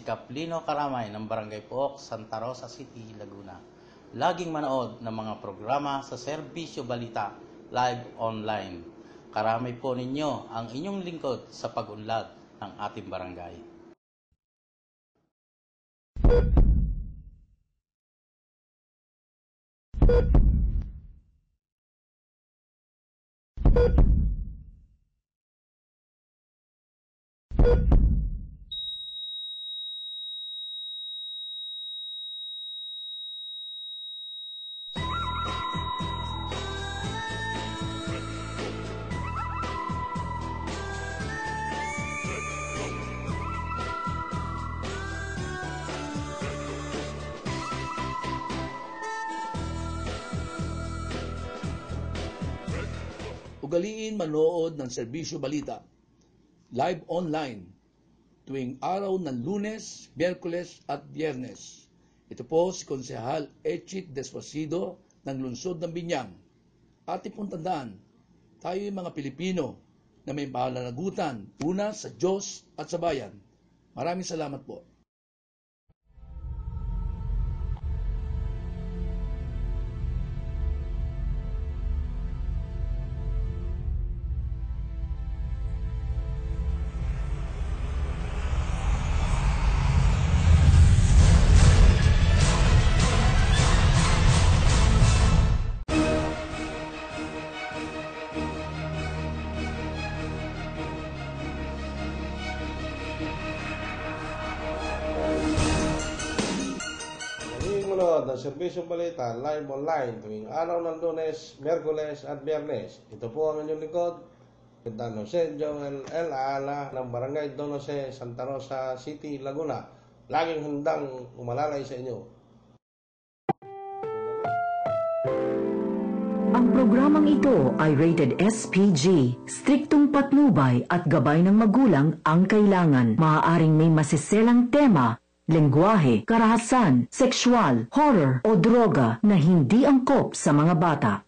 Kaplino Karamay ng Barangay Pook, Santa Rosa City, Laguna. Laging manood ng mga programa sa Serbisyo Balita live online. Karamay po ninyo ang inyong lingkod sa pag-unlad ng ating barangay. Ugaliin manood ng Serbisyo Balita live online tuwing araw ng Lunes, Miyerkules at Biyernes. Ito po si Konsehal Echit Deswasido ng Lungsod ng Binyang. Ating pong tandaan, tayo yung mga Pilipino na may pananagutan una sa Diyos at sa bayan. Maraming salamat po. Manood ng Serbisyo Balita live online tuwing araw ng Lunes, Miyerkules at Biyernes. Ito po ang inyong lingkod, Don Jose Joel L. Aala ng Barangay Don Jose, Santa Rosa City, Laguna. Laging handang umalalay sa inyo. Ang programang ito ay rated SPG. Striktong patnubay at gabay ng magulang ang kailangan. Maaaring may masiselang tema, lengguwahe, karahasan, sexual, horror o droga na hindi angkop sa mga bata.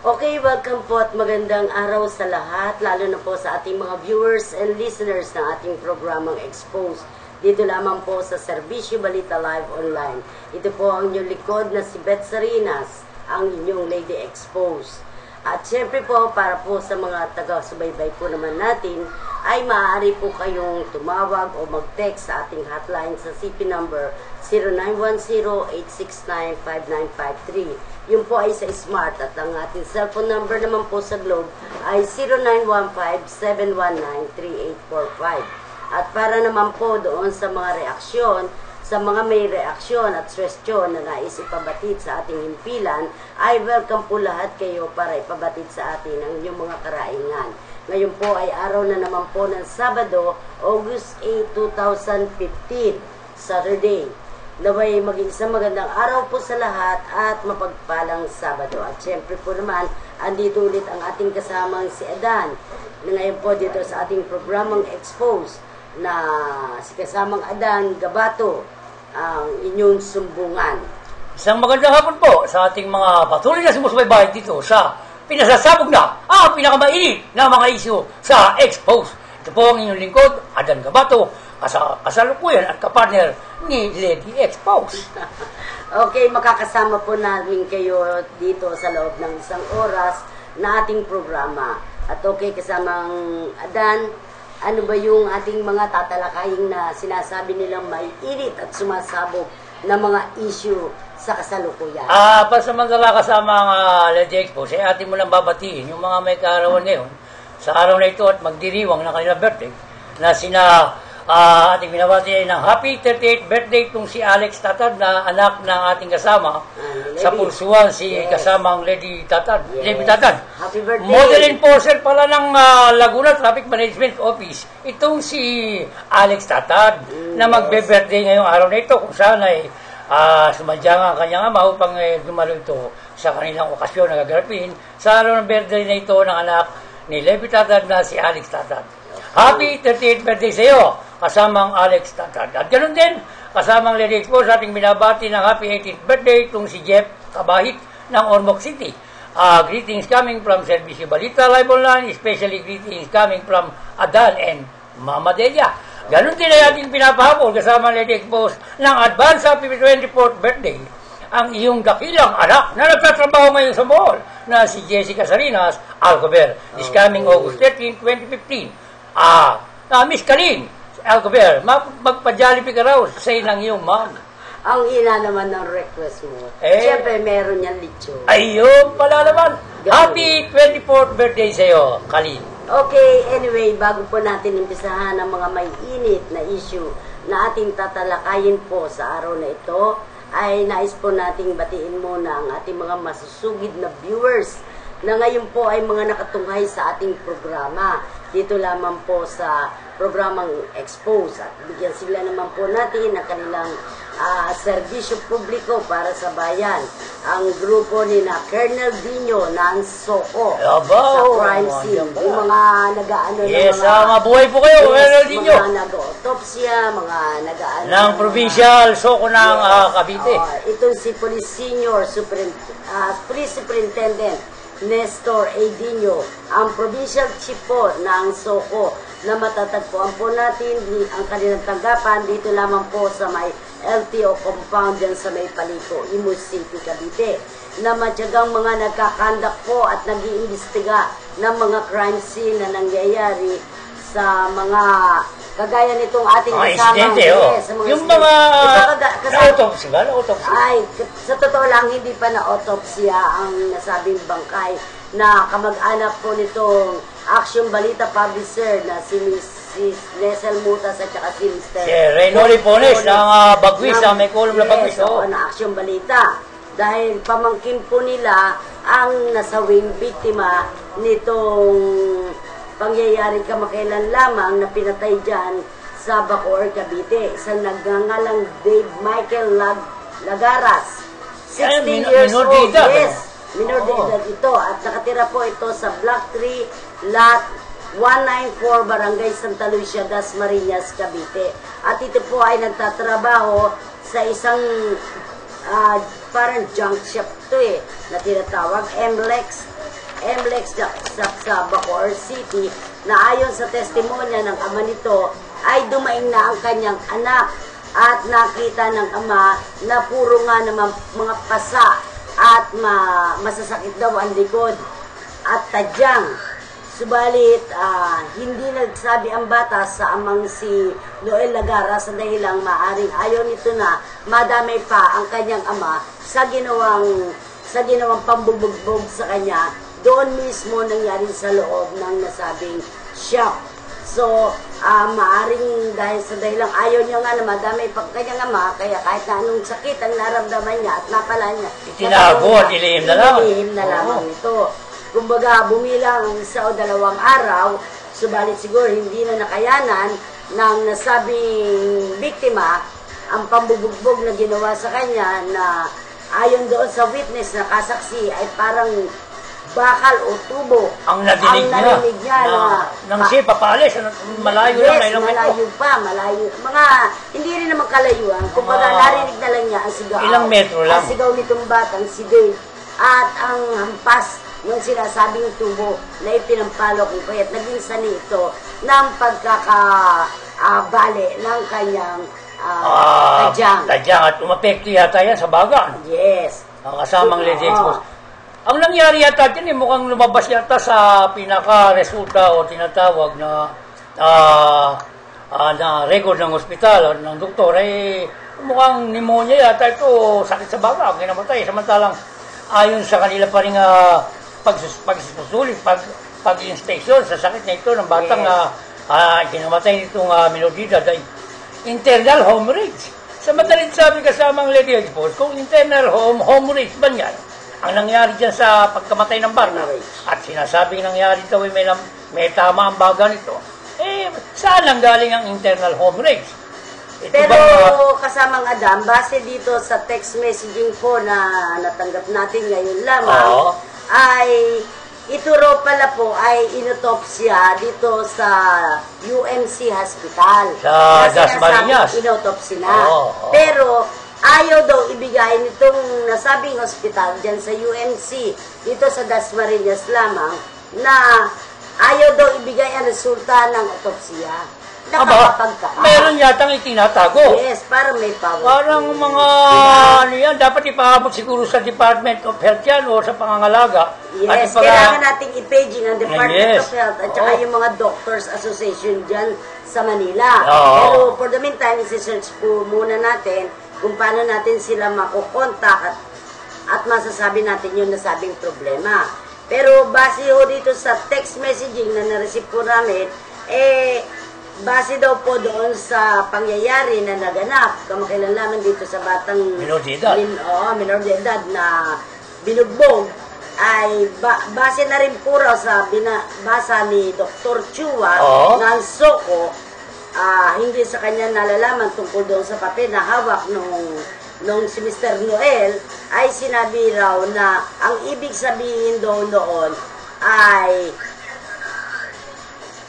Okay, welcome po at magandang araw sa lahat, lalo na po sa ating mga viewers and listeners ng ating programang Exposed. Dito lamang po sa Serbisyo Balita Live Online. Ito po ang inyong likod na si Beth Sarinas, ang inyong Lady Exposed. At syempre po, para po sa mga taga-subaybay po naman natin, ay maaari po kayong tumawag o mag-text sa ating hotline sa CP number 0910-869-5953. Yun po ay sa Smart at ang ating cellphone number naman po sa Globe ay 0915-719-3845. At para naman po doon sa mga reaksyon, sa mga may reaksyon at suwestyon na nais ipabatid sa ating himpilan, ay welcome po lahat kayo para ipabatid sa atin ang inyong mga karaingan. Ngayon po ay araw na naman po ng Sabado, August 8, 2015, Saturday. Naway maging isang magandang araw po sa lahat at mapagpalang Sabado. At syempre po naman, andito ulit ang ating kasamang si Adan. Ngayon po dito sa ating programang Expose na si kasamang Adan Gabato, ang inyong sumbungan. Isang magandang hapon po sa ating mga patuloy na sumusubaybay dito sa pinasasabog na ang pinakamainit na mga isyu sa Expose. Ito po ang inyong lingkod, Adan Gabato, kasalukuyan at kapartner ni Lady Expose. Okay, makakasama po namin kayo dito sa loob ng isang oras na ating programa. at okay kasamang Adan, ano ba yung ating mga tatalakayin na sinasabi nilang may init at sumasabog na mga issue sa kasalukuyan? Pasamantala kasama ang Lady Expo, sa atin mo lang babatiin yung mga may kaarawan ngayon sa araw na ito at magdiriwang na kanilang birthday na sina ating binabati ng happy 38th birthday itong si Alex Tatad na anak ng ating kasama sa Pulsuan, si kasamang Lady Tatad. Lady Tatad. Happy birthday. Model enforcer pala ng Laguna Traffic Management Office. Itong si Alex Tatad na magbe-birthday ngayong araw na ito kung saan ay sumadya nga ang kanyang ama upang dumalo ito sa kanilang okasyon na gagarapin sa araw ng birthday na ito ng anak ni Lady Tatad na si Alex Tatad. Happy 38th birthday sa iyo, kasamang Alex Tatad. At ganoon din, kasamang Lady Expo sa ating binabati ng happy 18th birthday itong si Jeff Kabahit ng Ormoc City. Greetings coming from Servicio Balita Live Online, especially greetings coming from Adan and Mama Delia. Ganoon din ay ating pinapahabol kasama Lady Expo ng advance happy 24th birthday ang iyong dakilang anak na nagtatrabaho ngayon sa mall na si Jessica Salinas Alcover. This coming August 13, 2015. Miss Karin Alcover, magpa-Jollibee ka raw sa ng iyong mom. Ang ina naman ng request mo. Siyempre, meron yan lechon. Ayun pala naman. Happy 24th birthday sa iyo, Kalin. Okay, anyway, bago po natin umpisahan ang mga may init na issue na ating tatalakayin po sa araw na ito, ay nais po nating batiin muna ang ating mga masusugid na viewers na ngayon po ay mga nakatunghay sa ating programa. Dito lamang po sa programang Expose at bigyan sila naman po natin ng kanilang serbisyo publiko para sa bayan. Ang grupo ni na Colonel Dino ng Soko sa crime scene. Yung mga nag-aano yes, ng mga... mabuhay po kayo, Colonel Dino. Mga nag-autopsya, mga nag-aano... ng provincial Soko ng Cavite. Itong si Police Senior Police Superintendent Nestor Edinho, ang provincial chief po ng Soko na matatagpuan po natin ang kanilang tanggapan dito lamang po sa may LTO compound dyan sa may Paliko, Imus City, Cavite, na matyagang mga nagkakandak po at nag-iimbestiga ng mga crime scene na nangyayari sa mga kagaya nitong ating kasamang yung mga autopsy ba? Ay, sa totoo lang, hindi pa na-autopsya ang nasabing bangkay na kamag-anak po nitong Action Balita publisher na si Mrs. Nesel Mutas at saka si Mr. Reno Lipones ng Bagwis, may kolum na Bagwis. Na Action Balita. Dahil pamangkin po nila ang nasawing biktima nitong pangyayari kamakailan lamang na pinatay dyan sa Bacoor, Cavite. Isang nagngangalang Dave Michael Lagaras. 16 years old. Yes, minor de edad ito. At nakatira po ito sa Block 3, Lot 194, Barangay Santa Lucia, Dasmariñas, Cavite. At ito po ay nagtatrabaho sa isang parang junk shop to na tinatawag MLEX sa Bacoor City, na ayon sa testimonya ng ama nito ay dumaing na ang kanyang anak at nakita ng ama na puro nga naman mga pasa at masasakit daw ang likod at tadyang. Subalit, hindi nagsabi ang bata sa amang si Noel Lagara sa dahilang maaring ayaw nito na madamay pa ang kanyang ama sa ginawang pambubugbog sa kanya doon mismo nangyari sa loob ng nasabing shop. So, maaring dahil sa dahilang ayaw niya nga na madamay pag kanyang ama, kaya kahit na anong sakit ang naramdaman niya at napala niya, itinago at ilihim na lang. Ilihim na lamang ito. Kumbaga, bumilang ang 1 o 2 araw, subalit siguro hindi na nakayanan ng nasabing biktima ang pambubugbog na ginawa sa kanya na ayon doon sa witness na kasaksi ay parang bakal o tubo ang narinig niya nang siya papalis malayo lang yes, malayo mga hindi rin naman kalayuan kumbaga narinig na lang niya ang sigaw ilang metro lang ang sigaw nitong batang si Dave at ang hampas yung sinasabing tubo na ipinampalo kung kaya't naging sani ito ng pagkakabali ng kanyang tadyang at umapekto yata yan sa baga yes ang kasamang Lady Expo. Ang nangyari yata din, mukhang lumabas yata sa pinaka-resulta o tinatawag na na record ng ospital o ng doktor, mukhang pneumonia yata ito, sakit sa baga, kinamatay. Samantalang ayon sa kanila pa rin pagsusulit, pag-inspection sa sakit na ito ng batang kinamatay nitong minor de edad ay internal hemorrhage. Sa madaling sabi kasamang Lady Expose, kung internal hemorrhage ba yan, ang nangyari dyan sa pagkamatay ng bata, at sinasabing nangyari daw may tama ang baga nito, saan lang galing ang internal hemorrhage? Pero kasamang Adam, base dito sa text messaging po na natanggap natin ngayon lamang, ay ito raw pala po ay inotopsya dito sa UMC Hospital. Sa Dasmariñas. Inotopsy na. Pero ayaw daw ibigay nitong nasabing hospital dyan sa UMC, dito sa Dasmariñas lamang, na ayaw daw ibigay ang resulta ng otopsya. Meron yatang itinatago. Yes, parang may power. Parang mga, dapat ipahabot siguro sa Department of Health yan o sa pangangalaga. Yes, kailangan nating i-paging ang Department of Health at saka yung mga Doctors Association dyan sa Manila. Pero for the meantime, isi-search po muna natin kung paano natin sila makukontak at masasabi natin yung nasabing problema. Pero base ho dito sa text messaging na na-receive po namin, base daw po doon sa pangyayari na naganap, kamakailan lamang dito sa batang minor de edad. Minor de edad na binugbog, ay base na rin po raw sa binabasa ni Dr. Chua ng SOCO, hindi sa kanya nalalaman tungkol doon sa papel na hawak nung si Mr. Noel, ay sinabi raw na ang ibig sabihin doon ay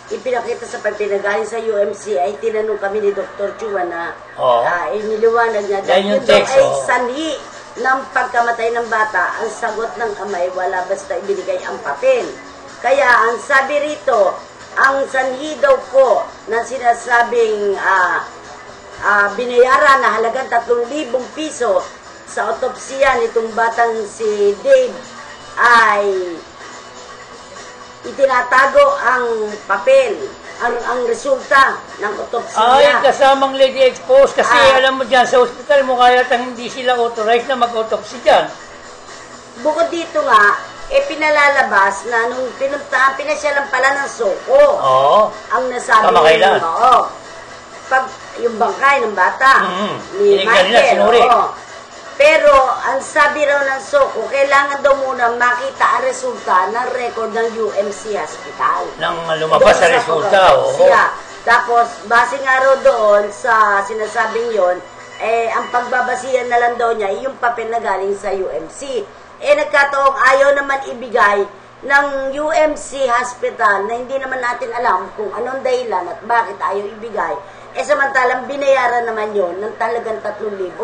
ipinakita sa pagpinagaling sa UMC, ay tinanong kami ni Dr. Chua na iniliwanag niya dahil yun daw ay sanhi ng pagkamatay ng bata. Ang sagot ng amay, wala basta ibinigay ang papel. Kaya ang sabi rito, ang sanhi daw po na sinasabing binayaran na halagang 3,000 piso sa otopsiya nitong batang si Dave ay itinatago ang papel, ang resulta ng otopsya. Ay, kasamang Lady Expose, kasi alam mo dyan, sa hospital mo kaya hindi sila authorized na mag-autopsy dyan. Bukod dito nga, pinalalabas na nung pinasyalan pala ng SOCO. Ang nasabi kamakailan. Pag yung bangkay ng bata, ni Michael. Pero, ang sabi raw ng SOCO, kailangan daw muna makita ang resulta ng record ng UMC Hospital. Nang lumabas sa resulta, Tapos, base nga raw doon sa sinasabing yon, ang pagbabasihan na lang daw niya, yung papel na galing sa UMC. Nagkataong ayaw naman ibigay ng UMC Hospital na hindi naman natin alam kung anong dahilan at bakit ayaw ibigay. Samantalang binayaran naman yon ng talagang 3,000.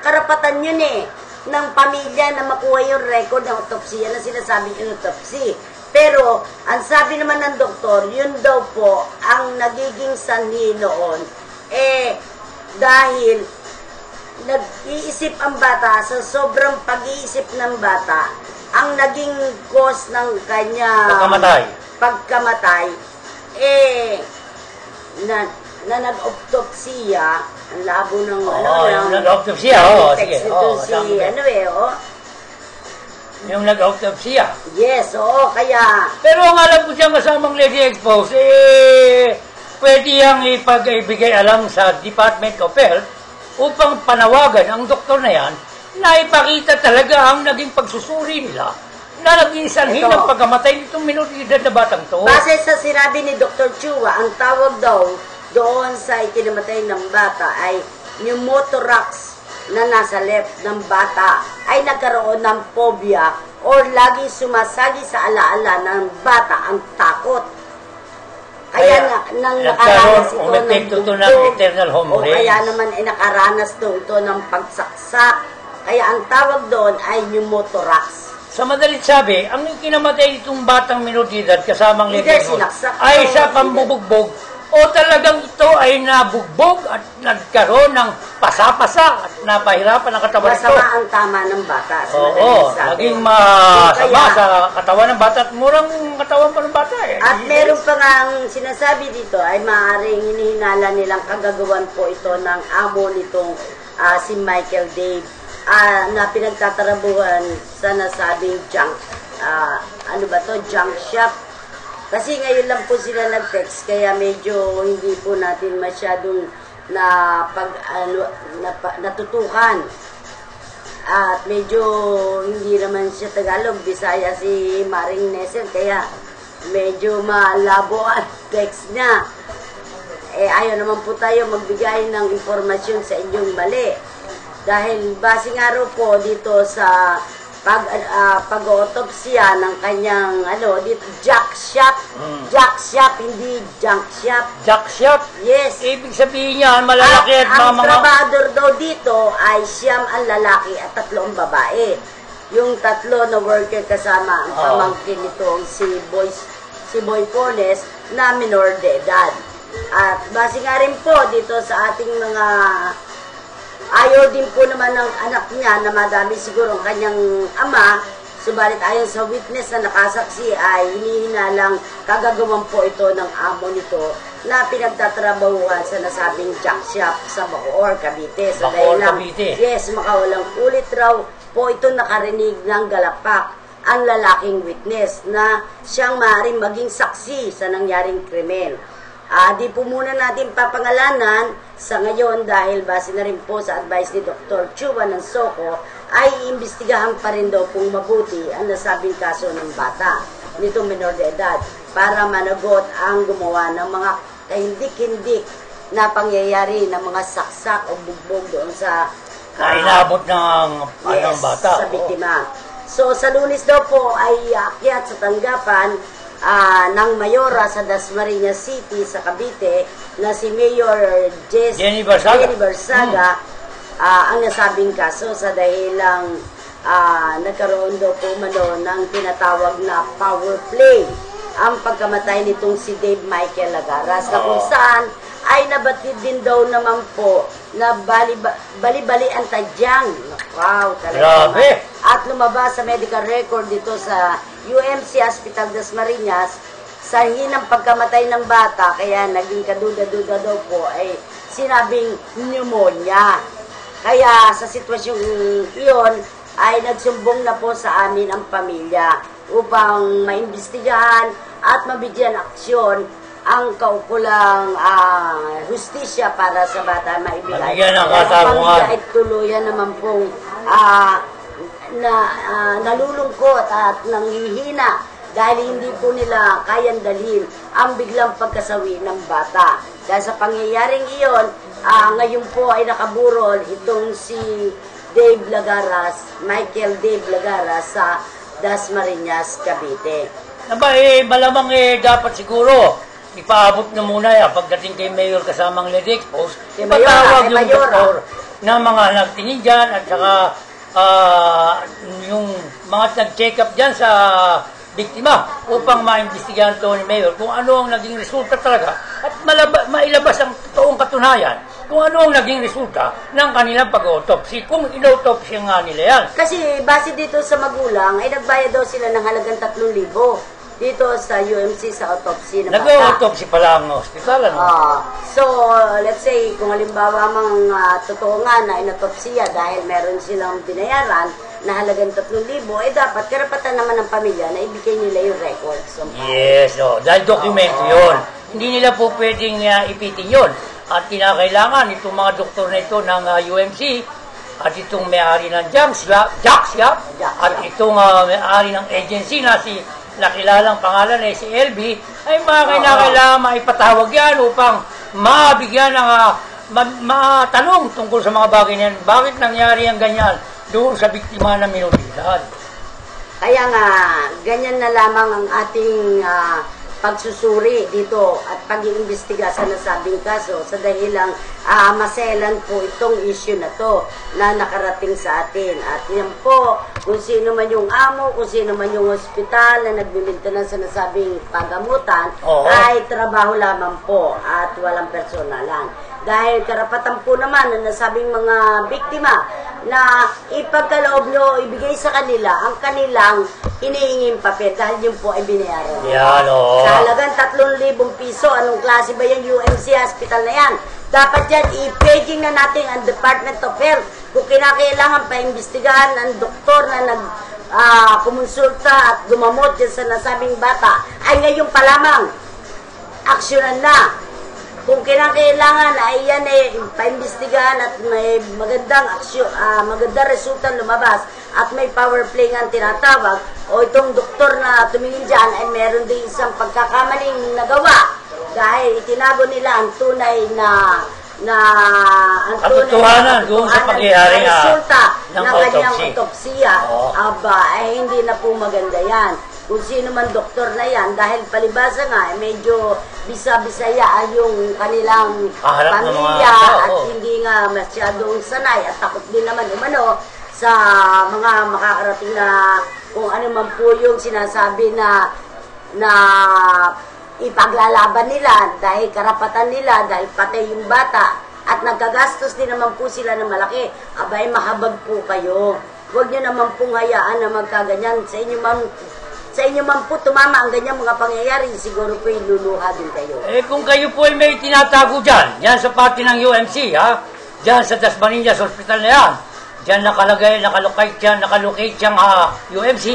Karapatan yun ng pamilya na makuha yung record ng autopsy na sinasabing autopsy. Pero, ang sabi naman ng doktor, yun daw po ang nagiging sanhi noon. Dahil nag-iisip ang bata, sa sobrang pag-iisip ng bata, ang naging cause ng kanya pagkamatay, na nag-autopsiya, ang labo ng nag-autopsiya, sige. Yung nag-autopsiya. Yes, kaya... Pero ang alam ko siyang kasamang Lady Expose, pwede yang ipag-ibigay alam sa Department of Health upang panawagan ang doktor na yan na ipakita talaga ang naging pagsusuri nila na naging sanhi ng pagkamatay nitong minor de edad na batang to. Base sa sinabi ni Dr. Chua, ang tawag daw doon sa ikinamatay ng bata ay pneumothorax na nasa left ng bata ay nagkaroon ng phobia or laging sumasagi sa alaala ng bata ang takot. Kaya nakaranas ito ng internal hemorrhage. Kaya naman nakaranas ito ng pagsaksak. Kaya ang tawag doon ay pneumothorax. Sa madalit sabi, ang kinamatay itong batang minor de edad kasamang Lady Expose ay sa pambubugbog o talagang ito ay nabugbog at nagkaroon ng pasa-pasa at napahirapan ang katawan nito? Masama ang tama ng bata. sa Oo, madaling sabi. naging masama Kaya- sa katawan ng bata at murang katawan pa ng bata eh. At meron pa nga ang sinasabi dito ay maaaring hinihinala nilang kagagawan po ito ng amo nitong si Michael Dave na pinagtatarabuhan sa nasabing junk, junk shop. Kasi ngayon lang po sila nag-text kaya medyo hindi po natin masyadong natutukan. At medyo hindi naman siya Tagalog, Bisaya si Maring Nesel, kaya medyo malabo ang text niya. Ayaw naman po tayo magbigay ng impormasyon sa inyong mali. Dahil base nga raw po dito sa pag-autopsya ng kanyang dito, jack shop. Jack shop, hindi junk shop. Jack shop? Yes. Ibig sabihin yan, malalaki at ang mga... trabador daw dito ay siyam ang lalaki at 3 ang babae. Yung 3 na worker kasama ang pamangkin nitong si Boy Pones na minor de edad. At base nga rin po dito sa ating mga ayaw din po naman ng anak niya na madami siguro ang kanyang ama. Subalit ayon sa witness na nakasaksi ay hinihinalang kagagawan po ito ng amo nito na pinagtatrabahuhan sa nasabing jack shop sa Bacoor, Cavite. Sa Bacoor, dahilang- Cavite. Yes, makawalang ulit raw po ito nakarinig ng galapak ang lalaking witness na siyang maaaring maging saksi sa nangyaring krimen. Di po muna natin papangalanan sa ngayon dahil base na rin po sa advice ni Dr. Chua ng Soko ay iimbestigahan pa rin daw kung mabuti ang nasabing kaso ng bata nitong minor de edad para managot ang gumawa ng mga kahindik-hindik na pangyayari ng mga saksak o bugbog doon sa Inabot ng bata. sa biktima. So sa Lunes daw po ay aakyat sa tanggapan ng Mayora sa Dasmariñas City sa Cavite na si Mayor Jenny Barsaga. Ang nasabing kaso sa dahilang nagkaroon daw po ng tinatawag na power play ang pagkamatay nitong si Dave Michael Lagaras na kung saan ay nabatid din daw naman po na bali-bali ang tadyang. Wow, talaga. Grabe. At lumabas sa medical record dito sa UMC Hospital Dasmariñas sa hinang pagkamatay ng bata, kaya naging kaduda-duda daw po ay sinabing pneumonia. Kaya sa sitwasyong iyon ay nagsumbong na po sa amin ang pamilya upang maimbestigahan at mabigyan aksyon ang kaukulang hustisya para sa bata maibigay. Mabigyan ng Ang katarungan. pamilya ay tuluyan naman pong nalulungkot at nanghihina dahil hindi po nila kayang dalhin ang biglang pagkasawi ng bata. Dahil sa pangyayaring iyon, ngayon po ay nakaburol itong si Dave Lagaras, Michael Dave Lagaras sa Dasmariñas, Cavite. Malamang dapat siguro ipaabot na muna yan pagdating kay Mayor kasamang Lady Expose, Kay Mayora, ipatawag kay yung Mayora. doktor na mga nagtingin dyan at saka yung mga nag-check up dyan sa biktima upang maimbestigahan to ni Mayor kung ano ang naging resulta talaga at mailabas ang totoong katunayan kung ano ang naging resulta ng kanilang pag-autopsy kung in-autopsy nga nila yan. Kasi base dito sa magulang, ay nagbayad daw sila ng halagang 3,000 dito sa UMC sa autopsy ng bata. Nag-autopsy pala ang hospital, ano? So, let's say, kung halimbawa totoo nga na inotopsiya dahil meron silang binayaran na halagang 3,000, dapat karapatan naman ng pamilya na ibigay nila yung records. Yes, dahil dokumento yun. Hindi nila po pwedeng ipitin yun. At kinakailangan itong mga doktor na ito ng UMC at itong may-ari ng Jack Shop at itong may-ari ng agency na si nakilalang pangalan si LB ay kailangan maipatawag yan upang mabigyan ng matanong tungkol sa mga bagay na yan. Bakit nangyari ang ganyan doon sa biktima ng minoridad? Kaya nga, ganyan na lamang ang ating pagsusuri dito at pag-iimbestiga sa nasabing kaso sa dahilang maselan po itong issue na to na nakarating sa atin. At yan po, kung sino man yung amo, kung sino man yung hospital na nagbimintanan sa nasabing pagamutan, ay trabaho lamang po at walang personalan. Dahil karapatan po naman na nasabing mga biktima na ipagkaloob nyo, ibigay sa kanila ang kanilang hinihinging papel dahil yun po ay binayaran. Yan, oo. Sa halagang 3,000 piso, anong klase ba yan? UMC hospital na yan. Dapat yan, i-paging na natin ang Department of Health. Kung kinakailangan pa-imbestigahan ang doktor na kumonsulta at gumamot dyan sa nasabing bata, ay ngayon pa lamang, aksyonan na. Kung kinakailangan ay yan pa-imbestigahan at may magandang aksyon, magandang resulta lumabas at may power play nga tinatawag o itong doktor na tumingin dyan ay meron din isang pagkakamaling nagawa dahil itinago nila ang tunay na katotohanan doon sa pangyayari resulta ng ng kanyang autopsy. autopsiya, ay hindi na po maganda yan. Kung sino man doktor na yan, dahil palibasa nga, medyo bisa-bisaya yung kanilang Kaharap ng mga pamilya tao. at hindi nga masyadong sanay at takot din naman umano sa mga makakarating na kung ano man po yung sinasabi na ipaglalaban nila dahil karapatan nila, dahil patay yung bata at nagkagastos din naman po sila ng malaki. Abay, mahabag po kayo. Huwag nyo naman pong hayaan na magkaganyan. Sa inyo man po tumama ang ganyang mga pangyayari, siguro po iluluha din kayo. Kung kayo po ay may tinatago dyan sa pati ng UMC, dyan sa Dasmariñas Hospital na yan, dyan nakalocate dyan UMC,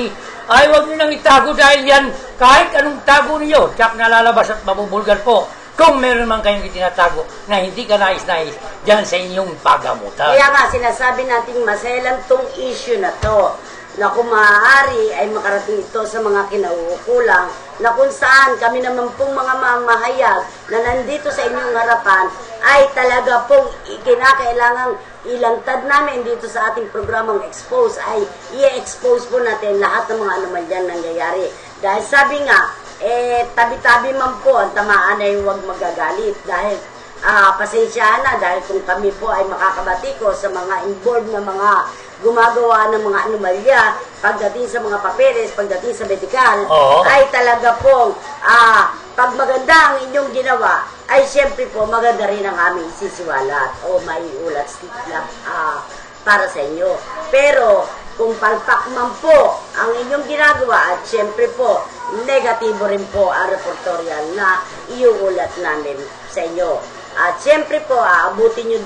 ay huwag nyo nang itago dahil yan, kahit anong tago niyo, tiyak nalalabas at mabubulgar po kung meron man kayong itinatago na hindi ka nais-nais dyan sa inyong pagamutan. Kaya nga, sinasabi natin maselan tong issue na to, na kung maaari ay makarating ito sa mga kinauukulang, na kung saan kami naman pong mga mamahayag na nandito sa inyong harapan ay talaga pong kinakailangang ilantad namin dito sa ating programang Expose, ay i-expose po natin lahat ng mga anomalyan nangyayari. Dahil sabi nga, tabi-tabi man po ang tamaan ay huwag magagalit dahil pasensyahan na dahil kung kami po ay makakabatiko sa mga involved na mga gumagawa ng mga anomalya pagdating sa mga papeles, pagdating sa medical, ay talaga pong pag maganda ang inyong ginawa, ay siyempre po maganda rin ang aming isisiwalat o maiulat para sa inyo. Pero kung palpak man po ang inyong ginagawa at siyempre po negatibo rin po ang reportorial na iuulat namin sa inyo. At siyempre po aabutin nyo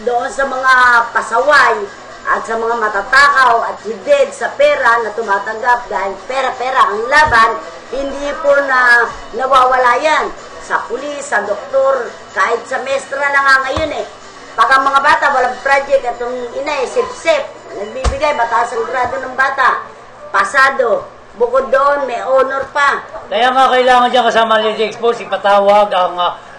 doon sa mga pasaway at sa mga matatakaw at hidid sa pera na tumatanggap dahil pera-pera ang laban, hindi po na nawawala yan. Sa pulis, sa doktor, kahit sa mestra na nga ngayon Pag ang mga bata walang project at yung ina sip-sip, nagbibigay, mataas ang grado ng bata, pasado, bukod doon, may honor pa. Kaya nga kailangan dyan kasama ng Expose, ipatawag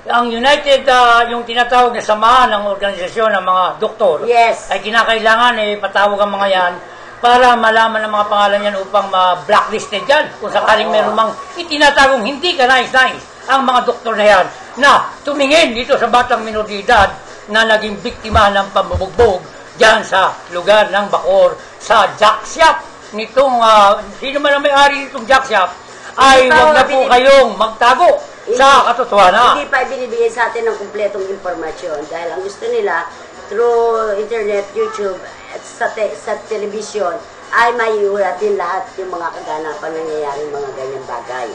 ang United, yung tinatawag na samahan ng organisasyon ng mga doktor, Yes. ay kinakailangan ipatawag ang mga yan para malaman ang mga pangalan yan upang ma-blacklisted yan. Kung sakaling meron mang itinatagong hindi ka nais-nais ang mga doktor na yan na tumingin dito sa batang minor de edad na naging biktima ng pambubugbog dyan sa lugar ng Bacoor sa Jack Shop. Nitong, sino man ang may-ari nitong Jack Shop, ay huwag na po kayong magtago sa katotohanan. Hindi pa ibinibigay sa atin ng kumpletong impormasyon dahil ang gusto nila through internet, YouTube, at sa television ay maiulat din lahat yung mga kaganapan nangyayari mga ganyang bagay.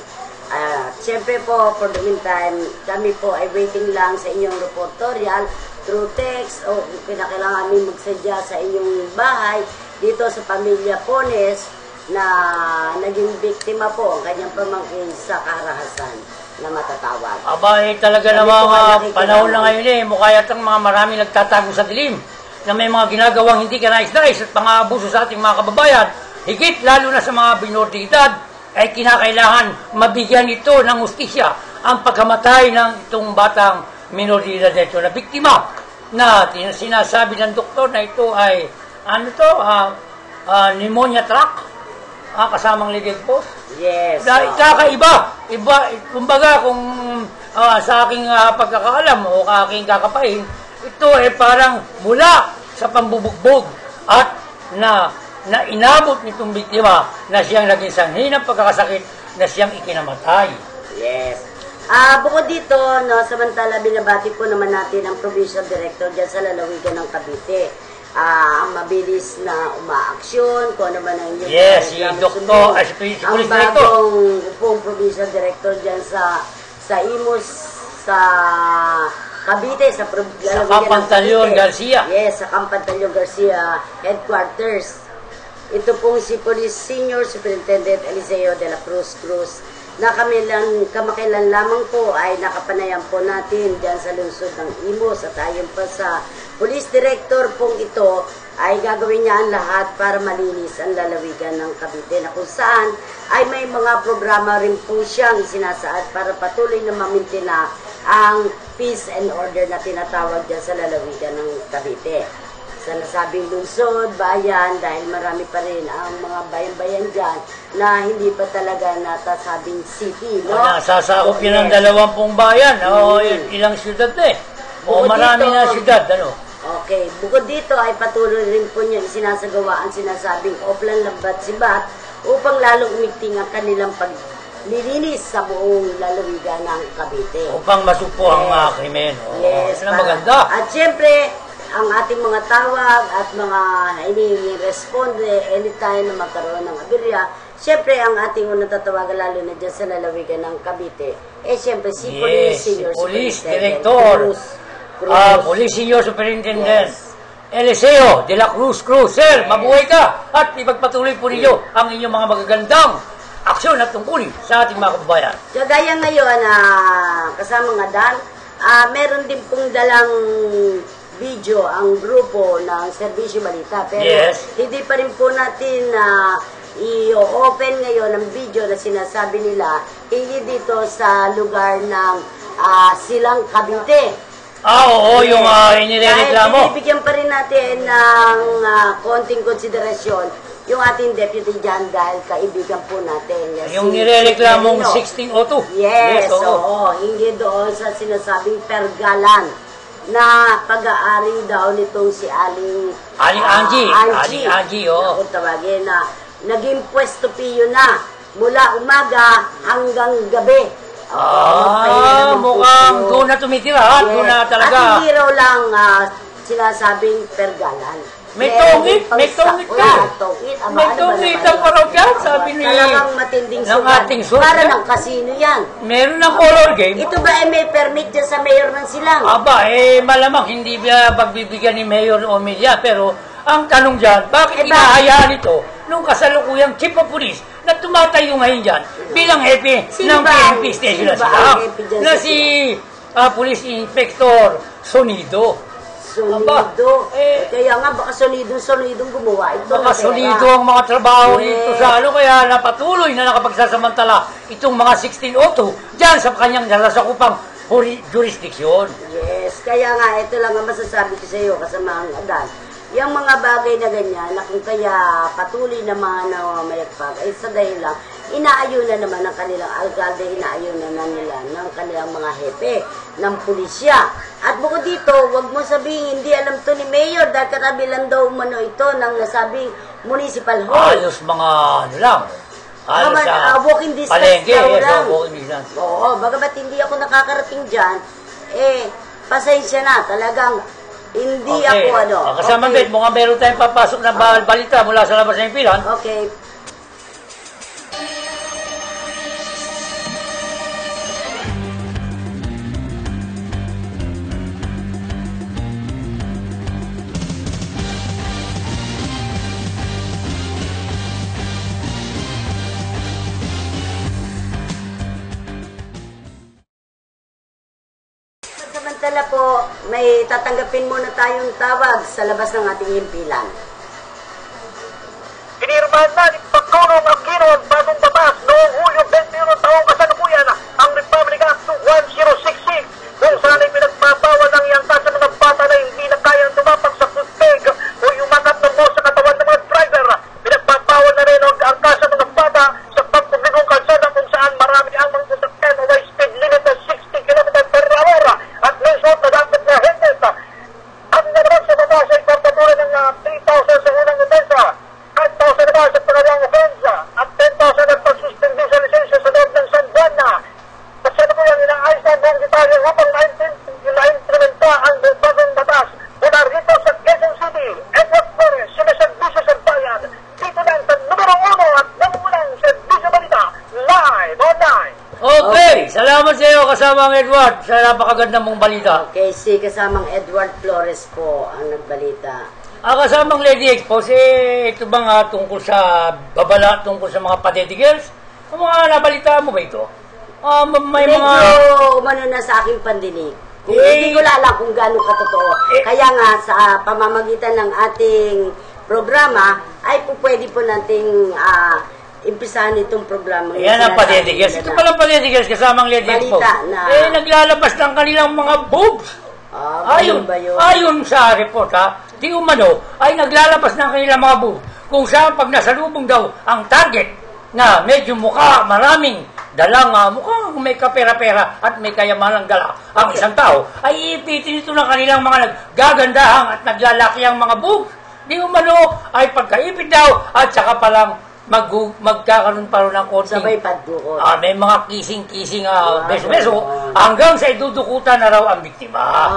Siyempre po, for the meantime, kami po ay waiting lang sa inyong reportorial through text o pinakailangan kami magsadya sa inyong bahay dito sa pamilya Pones na naging biktima po ang kanyang pamangkin sa karahasan na matatawag. Abay, talaga na mga panahon na ngayon mukha yatang mga marami nagtatago sa dilim na may mga ginagawang hindi ka nais-nais at pang-aabuso sa ating mga kababayan. Higit lalo na sa mga minor de edad ay kinakailangan mabigyan ito ng hustisya ang pagkamatay ng itong batang minor de edad ito na biktima na sinasabi ng doktor na ito ay pneumonia tract. ang kasamang legal post. Yes. Kakaiba. Iba, kumbaga kung sa aking pagkakaalam o aking kakapain, ito ay parang mula sa pambubugbog at na inabot nitong biktima na siyang naging sanhi ng pagkakasakit na siyang ikinamatay. Yes. Bukod dito, no, samantala binabati po naman natin ang Provincial Director dyan sa lalawigan ng Cavite. Ang mabilis na umaaksyon, kung ano man ang inyong Yes, si Dr. si ang Police Director. bagong pong Provincial Director dyan sa Imus, sa Cavite, sa lalawigan ng Campantalyon Cavite. Garcia. Yes, sa Campantalyon Garcia Headquarters. Ito pong si Police Senior Superintendent Eliseo de la Cruz na kamakailan lamang po ay nakapanayam po natin dyan sa lungsod ng Imus at ayon pa sa Police Director pong ito ay gagawin niya ang lahat para malinis ang lalawigan ng Cavite na kung saan ay may mga programa rin po siyang sinasaad para patuloy na mamintina ang peace and order na tinatawag dyan sa lalawigan ng Cavite. Sa nasabing lungsod, bayan, dahil marami pa rin ang mga bayan-bayan dyan na hindi pa talaga natasabing city, no? Nasasakop yun ng 20 bayan. O, ilang syudad eh. O, Bukod marami dito, na syudad, ano? Okay, bukod dito ay patuloy rin po niya isinasagawa ang sinasabing Oplan Lambat Sibat upang lalong umigting ang kanilang paglilinis sa buong lalawigan ng Cavite. Upang masupo ang mga krimen. O, Yes, yun ang maganda. At syempre, ang ating mga tawag at mga hinihinging responde anytime na magkaroon ng aberya, syempre ang ating unang tatawagan lalo na dyan sa lalawigan ng Cavite, syempre si Police Senior Police Superintendent Director. Cruz. Police Senior Superintendent Eliseo de la Cruz. Sir, mabuhay ka at ipagpatuloy po ninyo ang inyong mga magagandang aksyon at tungkulin sa ating mga kababayan. Kagaya ngayon, kasama nga Dan, meron din pong dalang video ang grupo ng Serbisyo Balita. Pero Yes. hindi pa rin po natin i-open ngayon ang video na sinasabi nila hindi dito sa lugar ng Silang Cavite. Oo, yung inireklamo. Dahil binibigyan pa rin natin ng konting konsiderasyon yung ating Deputy John dahil kaibigan po natin. Yes, Yung si nirereklamong Severino. 1602. Yes, oo. oo. Hindi doon sa sinasabing pergalan na pag-aari daw nitong si Aling Angie. Angie. Aling Angie, oo. Kung tawagin na naging pwesto piyo na mula umaga hanggang gabi. Mukhang doon na tumitira, ha? Doon na talaga. At hindi raw lang sinasabing pergalan. May Meron tongit, pang may tongit sakla, ka. tongit. May tongit ang paraw dyan, sabi ni Talagang matinding ng sugat. ating sugat. Para ng kasino yan. Meron ng color game. Ito ba may permit dyan sa mayor ng Silang? Aba, malamang hindi ba pagbibigyan ni Mayor Omelia, pero ang tanong dyan, bakit inahayaan ito nung kasalukuyang chief of police na tumatayo ngayon dyan bilang hepe Sino ng ba? PNP station Sino na ba sila, ang hepe dyan na sa si Police Inspector Sonido. Solido. eh, Kaya nga baka solidong gumawa ito. Baka Kaya- solido ang mga trabaho Yes. dito sa kaya napatuloy na nakapagsasamantala itong mga 1602 dyan sa kanyang nalasakupang jurisdiksyon. Yes, kaya nga, ito lang ang masasabi ko sa iyo, kasamaang Adan. Yung mga bagay na ganyan, na kung kaya patuloy na mga namamayagpag, ay sa dahil lang, inaayunan naman ng kanilang alkalde, inaayunan na nila ng kanilang mga hepe ng pulisya. At bukod dito, wag mo sabihin, hindi alam to ni Mayor, dahil katabi lang daw umano ito ng nasabing municipal hall. Halos mga ano lang. Halos Walking distance palengke. daw Yes, lang. walking distance. Oo, bagamat hindi ako nakakarating dyan, pasensya na, talagang hindi ako Kasama Okay. Bet, mukhang meron tayong papasok na balita mula sa labas ng pilan. Okay. Samantala po, may tatanggapin muna tayong tawag sa labas ng ating himpilan. Pinirmahan na ni Pangulong Aquino ang bagong batas noong Hulyo 21 taong kasalukuyan ang Republic Act 1066 kung saan ay pinagpapawal ang yangka sa mga bata na hindi na kayang tumapak sa footpeg o yumakap ng mo sa katawan ng mga driver. Pinagpapawal na rin ang angka sa mga kasamang Edward sa napakaganda mong balita. Okay, si kasamang Edward Flores po ang nagbalita. Kasamang Lady Expose, ito bang tungkol sa babala, tungkol sa mga padedigers? Ang mga nabalita mo ba ito? May Medyo mga... umano na sa aking pandinig. Hindi ko alam kung gaano katotoo. Kaya nga, sa pamamagitan ng ating programa, ay po pwede po nating impisahan itong programa. Yan ang padedigers. Ito palang padedigers kasamang Lady Expose. Balita na... naglalabas ng kanilang mga boobs. Ayun ba yun? Ayon sa report di umano ay naglalabas ng kanilang mga boobs kung saan pag nasalubong daw ang target na medyo maraming dalang mukhang may kapera-pera at may kayamanang dala ang isang tao, ay iipitin ito ng kanilang mga naggagandahang at naglalaki ang mga boobs. Di umano ay pagkaipit daw at saka palang magkakaroon pa rin ng konting Sabay pagdukot. may mga kising-kising beso-beso hanggang sa idudukutan na raw ang biktima.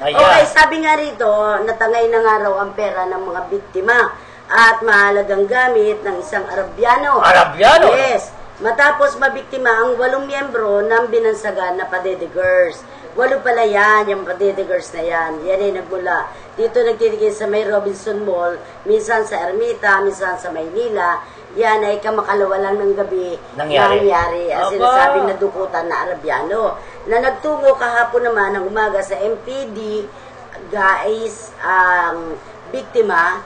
Okay, sabi nga rito, natangay na nga raw ang pera ng mga biktima at mahalagang gamit ng isang Arabiano. Arabiano? Yes. Matapos mabiktima ang 8 miyembro ng binansagan na padedigers. 8 pala yan, yung padedigers na yan. Yan ay nagmula. Dito nagtitigil sa may Robinson Mall, minsan sa Ermita, minsan sa Maynila. Yan ay kamakalawa lang ng gabi nangyari. Ang sinasabing nadukutan na Arabiano. Na nagtungo kahapon naman ng umaga sa MPD, guys, ang biktima.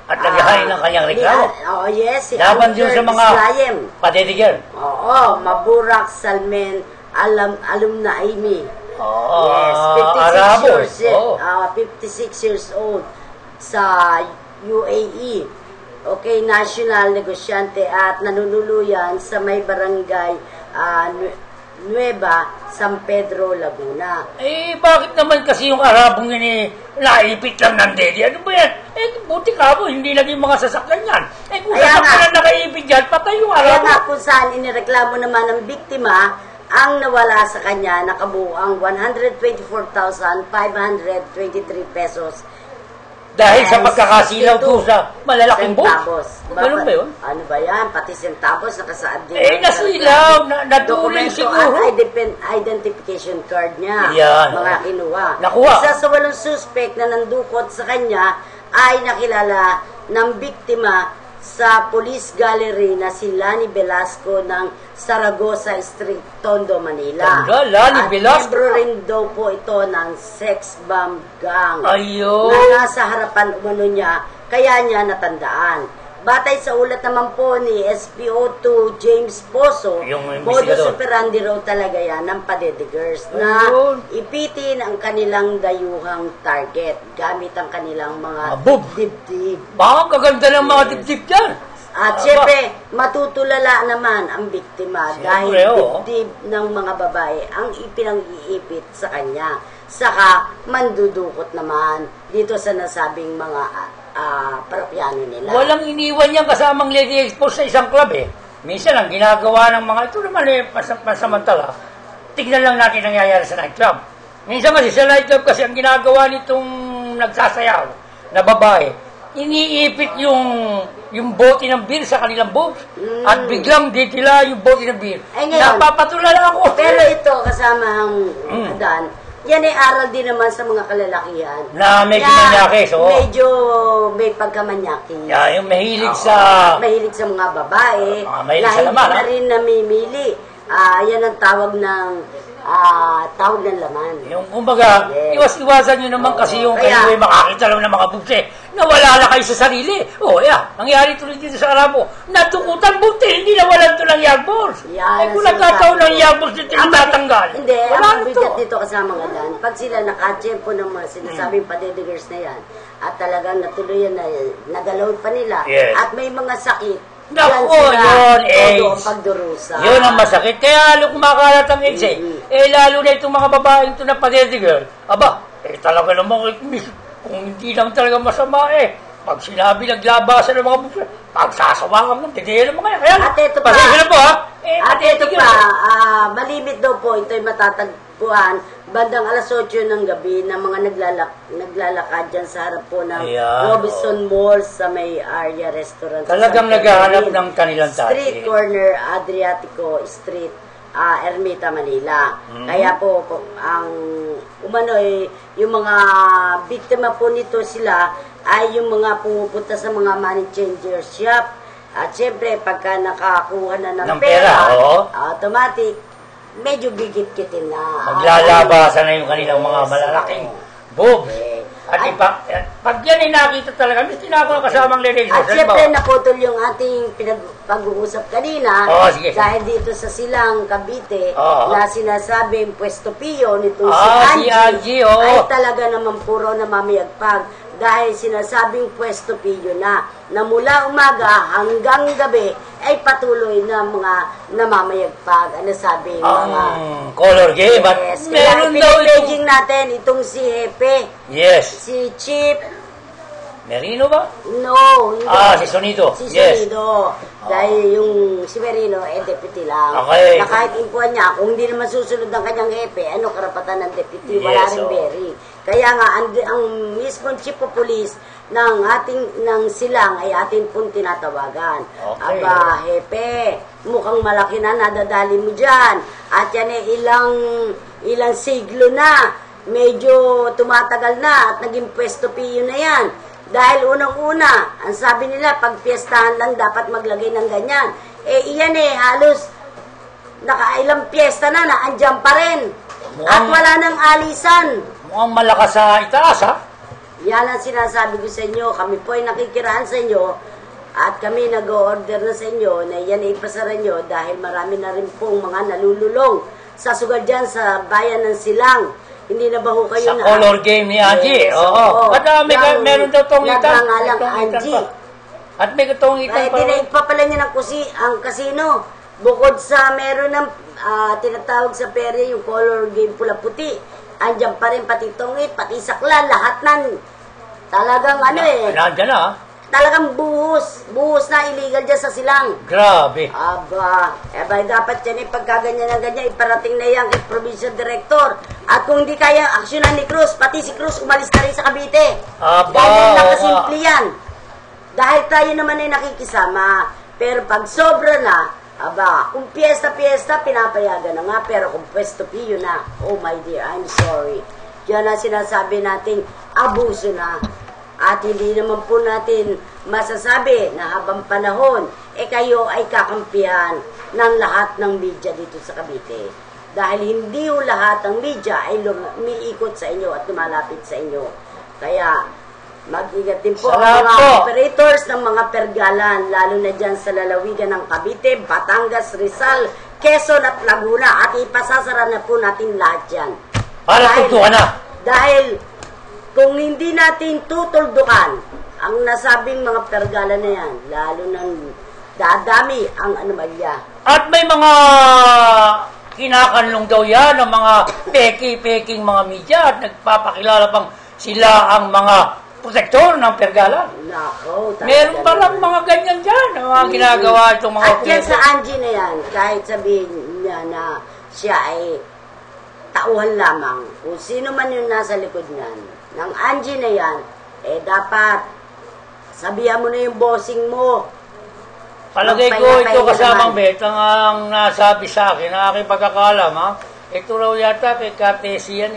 At naghahain ng kanyang reklamo. Yes, si laban din sa mga Islayem. padediger. Maburak Salmen alumna Amy. Yes, 56 years old sa UAE. Okay, national negosyante at nanunuluyan sa may barangay Nueva, San Pedro, Laguna. Bakit naman kasi yung Arabong yun naipit lang ng dedi? Ano ba yan? Buti ka po, hindi naging mga sasakyan yan. Kung sasakyan na nakaipit yan, patay yung Arabo. Kaya nga kung saan inireklamo naman ng biktima, ang nawala sa kanya nakabuang 124,523 pesos. Dahil sa pagkakasilaw to sa malalaking boats. Ganun ba yun? Ano ba yan? Pati centavos nakasaad din. Nasilaw. Natuloy siguro. At identification card niya. Yan. Mga kinuha. Nakuha. Isa sa 8 suspect na nandukot sa kanya ay nakilala ng biktima sa police gallery na si Lani Velasco ng Saragossa Street, Tondo, Manila. Lani Velasco? At membro rin daw po ito ng sex bomb gang. Ayun. Na nasa harapan umano niya, kaya niya natandaan. Batay sa ulat naman po ni SPO2 James Poso, modus operandi raw talaga yan ng padedigers na ipitin ang kanilang dayuhang target gamit ang kanilang mga dibdib. Baka kaganda ng mga dibdib dyan. At syempre, matutulala naman ang biktima dahil dibdib ng mga babae ang ipinang-iipit sa kanya. Saka mandudukot naman dito sa nasabing mga parokyano nila. Walang iniwan niyang kasamang Lady Expose sa isang club Minsan ang ginagawa ng mga ito naman pasamantala. Tignan lang natin ang nangyayari sa nightclub. Minsan kasi sa nightclub kasi ang ginagawa nitong nagsasayaw na babae, iniipit yung bote ng beer sa kanilang boobs at biglang ditila yung bote ng beer. Napapatulala ako. Pero ito kasama ang Dan, yan ay aral din naman sa mga kalalakihan. Na medyo manyakis, Medyo may pagkamanyaki. Yung mahilig sa mga babae. Mahilig sa laman. Na rin namimili. Yan ang tawag ng laman. Yung kumbaga, iwas-iwasan nyo naman kasi yung kayo ay makakita lang ng mga bubse. Nawala na kayo sa sarili. Nangyari tuloy dito sa Arabo. Natukutan buti, hindi nawalan to ng yagballs. Kung nagkataon ng yagballs dito yung tatanggal. Hindi, ang bigat dito kasama nga Dan. Pag sila nakatsempo ng mga sinasabing padedigers na yan, at talagang natuloy na nagalaw pa nila, at may mga sakit, yun AIDS. Yun ang masakit. Kaya lalo kumakalat ang AIDS lalo na itong mga babaeng ito na padediger. Talaga namang kung hindi lang talaga masama pag sinabi naglabasan ng mga bukla, pagsasawangan mo, tigilan mo kaya. At ito pa, malimit daw po, ito'y matatagpuan bandang alas 8 ng gabi ng mga naglalakad dyan sa harap po ng Robinson Mall sa may area restaurant. Talagang naghahanap ng kanilang Street corner, Adriatico Street, Ermita, Manila. Kaya po, ang yung mga biktima po nito sila ay yung mga pumupunta sa mga money changer shop. At syempre, pagka nakakuha na ng pera, automatic, medyo bigit-kitin na. Maglalabasan na yung kanilang mga malalaking boobs. At pag yan ay nakita talaga, miski na ako kasamang ladies. At siyempre naputol yung ating pag-uusap kanina dahil dito sa Silang, Cavite na sinasabing pwesto piyo nitong si Angie ay talaga naman puro namamayagpag dahil sinasabing pwesto piyo na mula umaga hanggang gabi ay patuloy na mga namamayagpag. Ano sabi mga color game. Yes, Meron daw pinipaging natin itong si Hepe. Yes. Si Chip. Merino ba? No, hindi. Si Sonido. Si Sonido. Dahil yung si Merino, deputy lang. Okay. Na kahit impuan niya, kung hindi naman susunod ng kanyang hepe, ano karapatan ng deputy? Wala rin beri. Kaya nga, ang mismong chief of police ng Silang ay atin pong tinatawagan. Okay. Aba, hepe, mukhang malaki na nadadali mo dyan. At yan ay ilang siglo na. Medyo tumatagal na at naging pwesto piyo na yan. Dahil unang-una, ang sabi nila, pag piyestahan lang dapat maglagay ng ganyan. Iyan halos nakailang piyesta na andyan pa rin. At wala nang alisan. Mukhang malakas sa itaas, ha? Yan ang sinasabi ko sa inyo. Kami po ay nakikirahan sa inyo. At kami nag-order na sa inyo na yan ay ipasara nyo dahil marami na rin pong mga nalululong sa sugal dyan sa bayan ng Silang. Hindi na ba ho kayo sa color game ni Angie? Yes, Oo. Meron daw tongitan. Nagngangalang Angie. At may tongitan pa. Dinaipa niya ng ang kasino. Bukod sa meron ng tinatawag sa perya yung color game pula-puti. Andyan pa rin pati tongit, pati sakla, lahat nan. Talagang Nandiyan na, ha? Talagang buhos na illegal dyan sa Silang. Grabe. Aba, dapat yan pagkaganyan ng ganyan, iparating na yan kay Provincial Director. At kung hindi kaya aksyonan ni Cruz, pati si Cruz umalis na rin sa Cavite. Ganyan lang kasimple yan. Dahil tayo naman ay nakikisama. Pero pag sobra na, kung piyesta, pinapayagan na nga. Pero kung pwesto piyo na, oh my dear, I'm sorry. Yan ang sinasabi nating abuso na. At hindi naman po natin masasabi na habang panahon, kayo ay kakampihan ng lahat ng media dito sa Cavite. Dahil hindi ho lahat ng media ay lumiikot sa inyo at lumalapit sa inyo. Kaya, mag-ingat din po ang mga operators ng mga pergalan, lalo na dyan sa lalawigan ng Cavite, Batangas, Rizal, Quezon at Laguna. At ipasasara na po natin lahat yan. Para tutukan na. Dahil, kung hindi natin tutuldukan ang nasabing mga pergala na yan, lalo nang dadami ang anomalya. At may mga kinakanlong daw yan ng mga peki-peking mga media at nagpapakilala pang sila ang mga protektor ng pergala. Nako, meron pa lang mga ganyan dyan, mga ginagawa itong mga at yan sa Angie na yan, kahit sabihin niya na siya ay tauhan lamang, kung sino man yung nasa likod niyan, ng Angie na yan, dapat sabihan mo na yung bossing mo. Palagay ko ito kasamang Bet, ang nasabi sa akin, ang aking pagkakalam, ha? Ito raw yata kay Katesi yan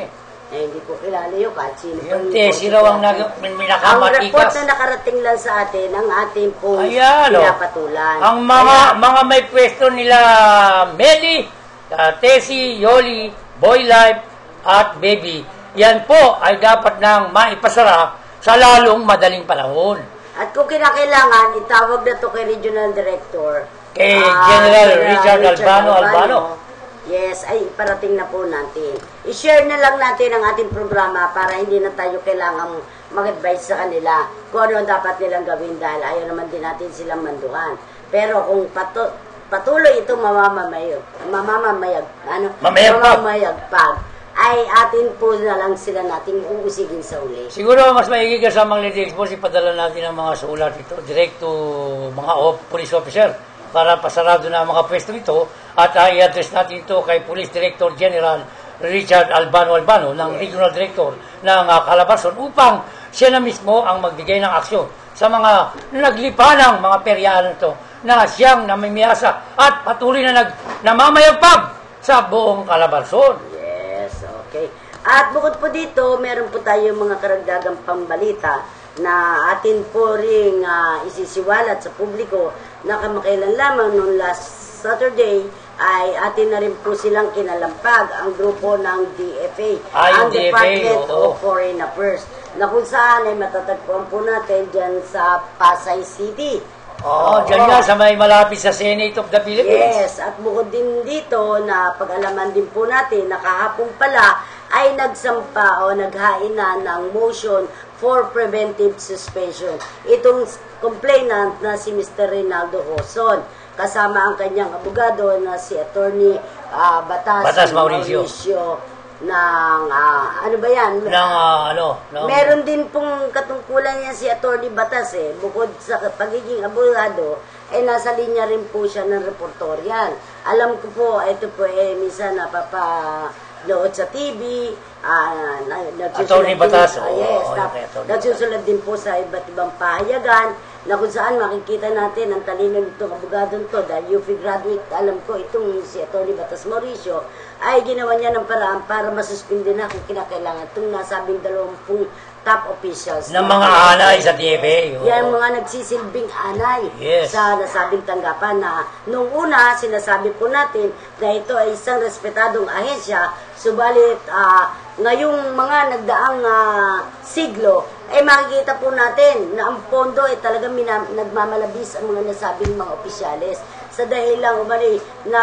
hindi ko kilala yun, kahit sino. Yung Tesi raw ang minakamatikas. Ang report na nakarating lang sa atin, ang ating pong pinapatulan. Ang mga may pwesto nila, Meli, Tesi, Yoli, Boy Life, at Baby, yan po ay dapat nang maipasara sa lalong madaling panahon. At kung kinakailangan, itawag na to kay Regional Director. Kay General Richard Albano. Yes, ay iparating na po natin. I-share na lang natin ang ating programa para hindi na tayo kailangang mag-advise sa kanila kung ano dapat nilang gawin dahil ayaw naman din natin silang mandukan. Pero kung patuloy itong mamamayagpag, ay atin po na lang sila nating uusigin sa uli. Siguro mas maigig sa mga Lady Expos, ipadala natin ang mga sulat ito direct to mga police officer para pasarado na ang mga pwesto ito at i-address natin ito kay Police Director General Richard Albano ng Regional Director ng Calabarzon upang siya na mismo ang magbigay ng aksyon sa mga naglipanang mga peryahan ito na siyang namimiyasa at patuloy na namamayagpag sa buong Calabarzon. Yes, okay. At bukod po dito, meron po tayo mga karagdagang pambalita na atin po ring isisiwalat sa publiko na kamakailan lamang noong last Saturday ay atin na rin po silang kinalampag ang grupo ng DFA, ang DFA, Department oo. of Foreign Affairs, na kung saan ay matatagpuan po natin dyan sa Pasay City. Diyan nga sa may malapit sa Senate of the Philippines. Yes, at bukod din dito na pag-alaman din po natin na kahapon pala ay nagsampa o naghain na ng motion for preventive suspension. Itong complainant na si Mr. Reynaldo Hoson, kasama ang kanyang abogado na si Attorney Batas Mauricio. ng ano ba yan? Meron din pong katungkulan niya si Attorney Batas bukod sa pagiging abogado, nasa linya rin po siya ng reportorial. Alam ko po, ito po minsan napapanood sa TV, Attorney Batas, nagsusulat din po sa iba't ibang pahayagan na kung saan makikita natin ang talino nitong abogadong to dahil UP graduate, alam ko itong si Atty. Batas Mauricio ay ginawa niya ng paraan para masuspindi na kung kinakailangan itong nasabing 20 top officials ng mga anay sa DFA. Yan mga nagsisilbing anay sa nasabing tanggapan na nung una sinasabi po natin na ito ay isang respetadong ahensya, subalit ngayong mga nagdaang siglo ay makikita po natin na ang pondo ay talagang nagmamalabis ang mga nasabing mga opisyales. Sa dahil lang umali na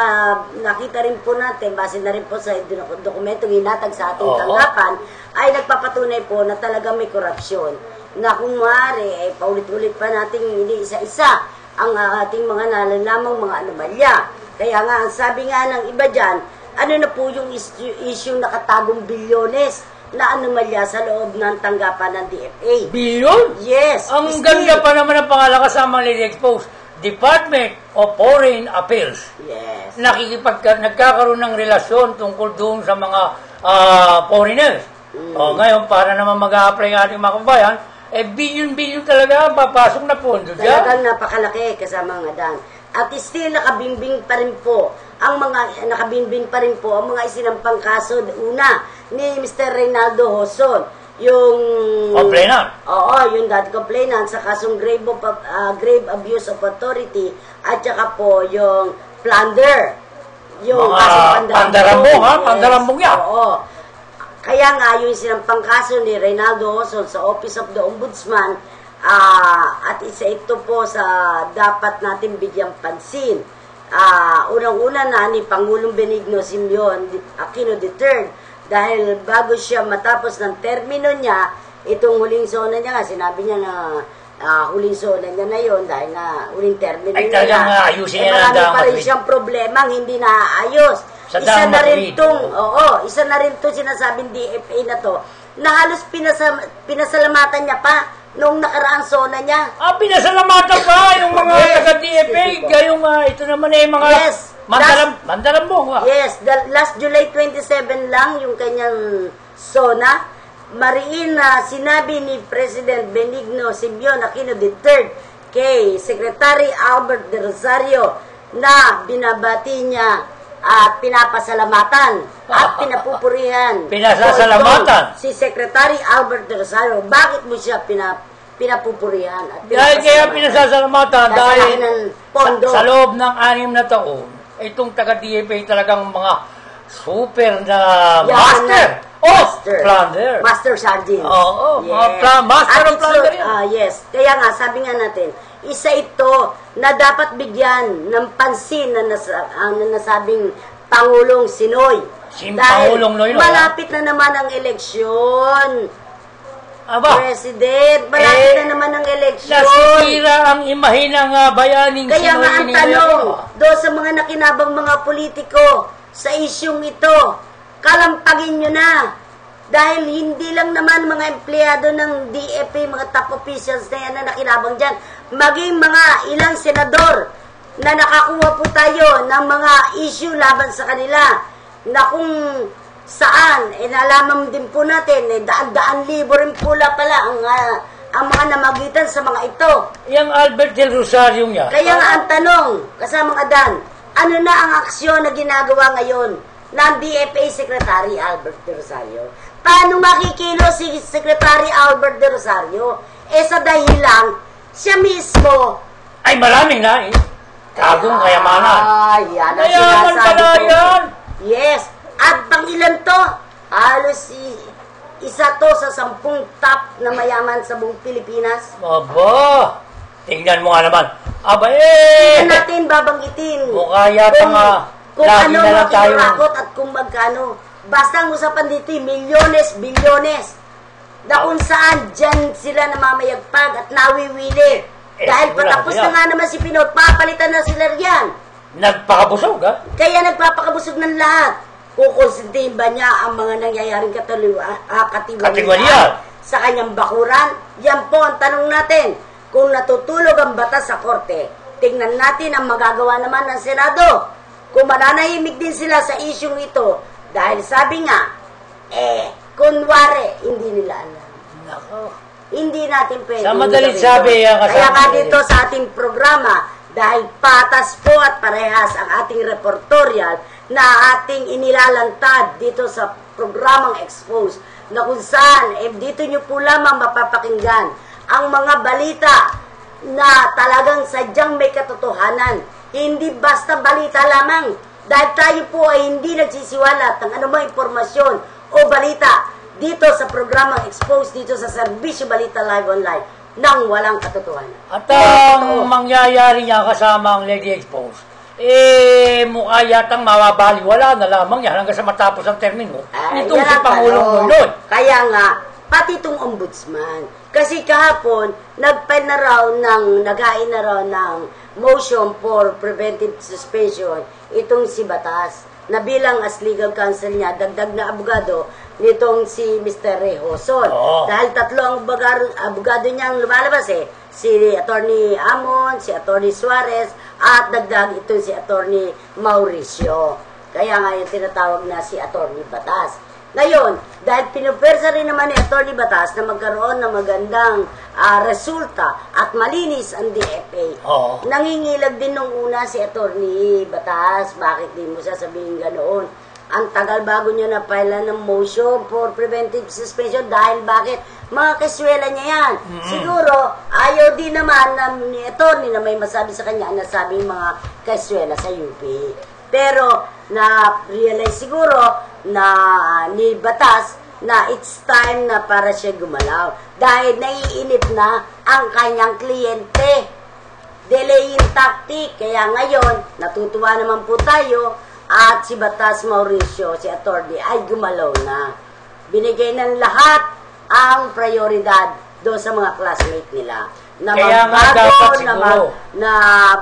nakita rin po natin, base na rin po sa dokumentong hinatag sa ating tanggapan, ay nagpapatunay po na talagang may korupsyon. Na kung maaari, ay paulit-ulit pa natin isa-isa ang ating mga nalalamang mga anomalya. Kaya nga, ang sabi nga ng iba dyan, ano na po yung issue nakatagong bilyones na anomalya sa loob ng tanggapan ng DFA. Bilyon? Yes. Ang ganda pa naman ang pangalan kasama expose Department of Foreign Affairs. Yes. Nagkakaroon ng relasyon tungkol doon sa mga foreigners. Ngayon, para naman mag-a-apply ang ating mga kabayan, bilyon-bilyon talaga ang papasok na pondo dyan. Talagang napakalaki kasama nga Dan. At still nakabimbing pa rin po ang mga isinampang kaso una ni Mr. Reynaldo Hoson, yung complainant. Yung dati complainant sa kasong grave abuse of authority at saka po yung plunder, yung mga pandarambong yan. Kaya nga yung sinampang kaso ni Reynaldo Hoson sa Office of the Ombudsman, at isa ito po sa dapat natin bigyang pansin. Unang-una na ni Pangulong Benigno Simeon Aquino III, dahil bago siya matapos ng termino niya, itong huling zona niya nga, sinabi niya na huling zona niya na yun, dahil nga huling termino ay, niya ayusin niya marami pa rin siyang problema hindi naaayos. Isa na rin itong sinasabing DFA na to, na halos pinasalamatan niya pa noong nakaraang zona niya. Pinasalamatan pa yung mga taga-DFA, gayong ito naman mga mandarambong. Yes, last July 27 lang yung kanyang zona. Mariin na sinabi ni President Benigno Simeon Aquino III kay Secretary Albert De Rosario na binabati niya at pinapasalamatan at pinapupurihan. Pinasasalamatan? Si Secretary Albert De Rosario, bakit mo siya pinapupurihan at kaya pinasasalamatan dahil sa loob ng 6 na taon, itong taga-DFA talagang mga super na master. Plunder. Master Sergeant. Master of plunder. Yes. Kaya nga, sabi nga natin, isa ito na dapat bigyan ng pansin na nasabing Pangulong Sinoy. Pangulong Noy. Malapit na naman ang eleksyon. President, malapit na naman ang eleksyon. Nasisira ang imahe ng bayaning Sinoy. Kaya nga ang tanong, doon sa mga nakinabang mga politiko sa isyong ito, kalampagin nyo na. Dahil hindi lang naman mga empleyado ng DFA, mga top officials na yan na nakinabang dyan, maging mga ilang senador na nakakuha po tayo ng mga issue laban sa kanila na kung saan, nalaman din po natin, daan-daan libo rin pula pala ang mga namagitan sa mga ito. Yung Albert Del Rosario niya. Kaya nga ang tanong, kasamang Adan, ano na ang aksyon na ginagawa ngayon ng DFA Secretary Albert De Rosario. Paano makikilo si Secretary Albert De Rosario? Sa dahilang siya mismo Ay, maraming na eh. Tagong kayamanan. Yan ang Mayaman sinasabi pala ko. yan. Yes. At pang ilan to? Halos isa to sa 10 top na mayaman sa buong Pilipinas. Aba, tingnan mo nga naman. Aba Hindi eh. natin babanggitin. Mukha yata nga. Kung Lagi ano na lang tayo. makikirakot at kung magkano. Basta ang usapan dito, milyones, bilyones. Na kung saan dyan sila namamayagpag at nawiwili. Dahil wala patapos kaya. na nga naman si Pinot, papalitan na sila riyan. Nagpakabusog ha. Kaya nagpapakabusog ng lahat. Kukonsintihin ba niya ang mga nangyayaring katiwalian sa kanyang bakuran? Yan po ang tanong natin. Kung natutulog ang batas sa korte, tingnan natin ang magagawa naman ng Senado. Kung mananahimik din sila sa isyong ito, dahil sabi nga, kunwari, hindi nila alam. Nako. Hindi natin pwede. Sa madalit sabi, yan kasama kaya nga nila. dito sa ating programa, dahil patas po at parehas ang ating reportorial na ating inilalantad dito sa programang Expose, na kung saan, dito nyo po lamang mapapakinggan ang mga balita na talagang sadyang may katotohanan. Hindi basta balita lamang. Dahil tayo po ay hindi nagsisiwalat ng anumang impormasyon o balita dito sa programang Expose, dito sa Serbisyo Balita Live Online, nang walang katotohanan. At ang mangyayari niya kasama ang Lady Expose, mukha yatang mawabali. Wala na lamang yan hanggang sa matapos ang termino. Itong yan si ang Pangulong tanong. Mulod. Kaya nga, pati itong ombudsman. Kasi kahapon, naghain na raw ng motion for preventive suspension itong si Batas, na bilang as legal counsel niya, dagdag na abogado nitong si Mr. Rehoson. Oo. Dahil tatlo ang abogado niyang lumalabas si Attorney Amon, si Attorney Suarez, at dagdag ito si Attorney Mauricio. Kaya nga yung tinatawag na si Attorney Batas. Ngayon, dahil pinupersa rin naman ni Attorney Batas na magkaroon ng magandang resulta at malinis ang DFA, Oo. nangingilag din nung una si Attorney Batas. Bakit di mo sasabihin ganoon? Ang tagal bago niya na-file ng motion for preventive suspension dahil bakit? Mga kaswela niya yan. Siguro, ayaw din naman ni attorney na may masabi sa kanya ang nasabing mga kaswela sa UP. Pero, na-realize siguro na ni Batas na it's time na para siya gumalaw. Dahil naiinip na ang kanyang kliyente. Delaying tactic. Kaya ngayon, natutuwa naman po tayo at si Batas Mauricio, si attorney, ay gumalaw na. Binigay ng lahat ang prioridad doon sa mga classmate nila. Na Kaya nga magbago, dapat siguro. na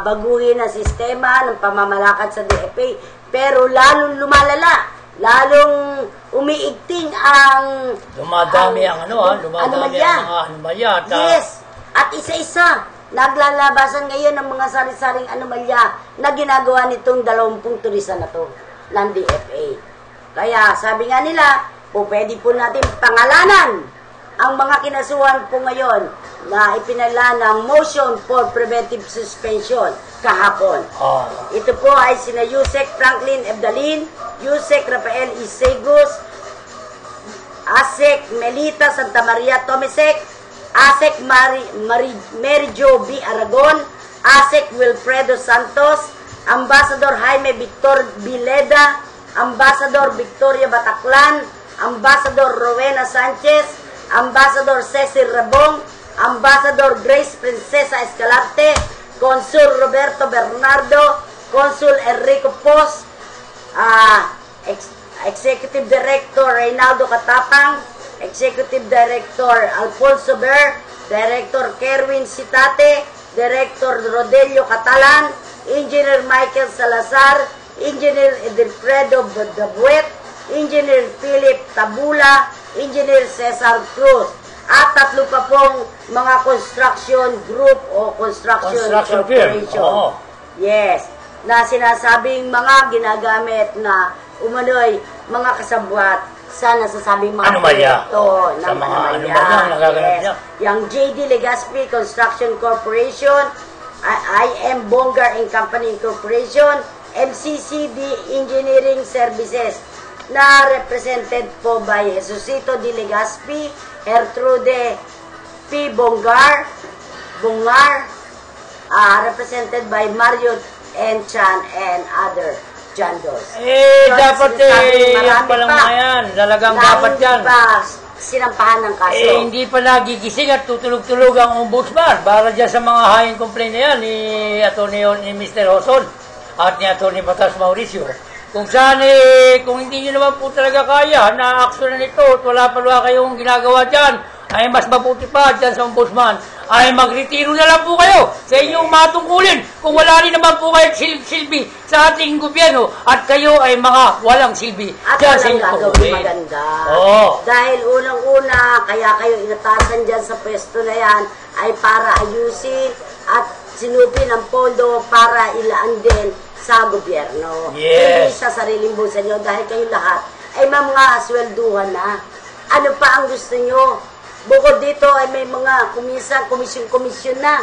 baguhin ang sistema ng pamamalakad sa DFA. Pero lalong lumalala, lalong umiigting ang Dumadami ang dumadami ang mga anomalya. Yes, at isa-isa naglalabasan ngayon ng mga sari-saring anomalya na ginagawa nitong 20 turista na to ng DFA. Kaya sabi nga nila, pwede po natin pangalanan ang mga kinasuhan po ngayon na ipinala ng motion for preventive suspension kahapon. Oh. Ito po ay sina Yusek Franklin Ebdalin, Yusek Rafael Isegus, Asek Melita Santa Maria Tomesek, Asek Mary Jo B. Aragon, Asek Wilfredo Santos, Ambassador Jaime Victor Bileda, Ambassador Victoria Bataclan, Ambassador Rowena Sanchez, Ambassador Cecil Rabong, Ambassador Grace Princesa Escalante, Consul Roberto Bernardo, Consul Enrico Pos, Executive Director Reynaldo Katapang, Executive Director Alfonso Ber, Director Kerwin Sitate, Director Rodelio Catalan, Engineer Michael Salazar, Engineer Edelfredo Dabuet, Engineer Philip Tabula, Engineer Cesar Cruz, at tatlo pa pong mga construction group o construction corporation. Oh. Yes, na sinasabing mga ginagamit na umano'y mga kasabwat sa nasasabing mga Anomalya. proyekto Sa ng mga anomalya. anomalya ang nagaganap niya. Yung JD Legazpi Construction Corporation, IM Bongar and Company Corporation, MCCD Engineering Services na represented po by Jesusito de Legazpi, Gertrude P. Bungar, represented by Mario N. Chan and other Jandos. Dapat yan palang mga yan. Talagang dapat yan. Hindi pa sinampahan ng kaso. Hindi pa nagigising at tutulog-tulog ang ombudsman para dyan sa mga high complaint na yan ni Mr. Hoson at ni Atty. Batas Mauricio. Kung saan kung hindi nyo naman po talaga kaya na aksyonan ito at wala kayong ginagawa dyan, ay mas mabuti pa dyan sa ombudsman, ay magretiro na lang po kayo sa inyong matungkulin kung wala rin naman po kayo silbi sa ating gobyerno at kayo ay mga walang silbi at dyan sa walang inyong gagawin tungkulin. maganda. Oo. Dahil unang-una, kaya kayo inatasan dyan sa pwesto na yan ay para ayusin at sinupin ang pondo para ilaan din sa gobyerno. Yes. Hindi sa sariling bulsa nyo dahil kayo lahat ay mga aswelduhan na. Ano pa ang gusto nyo? Bukod dito ay may mga komisyon na.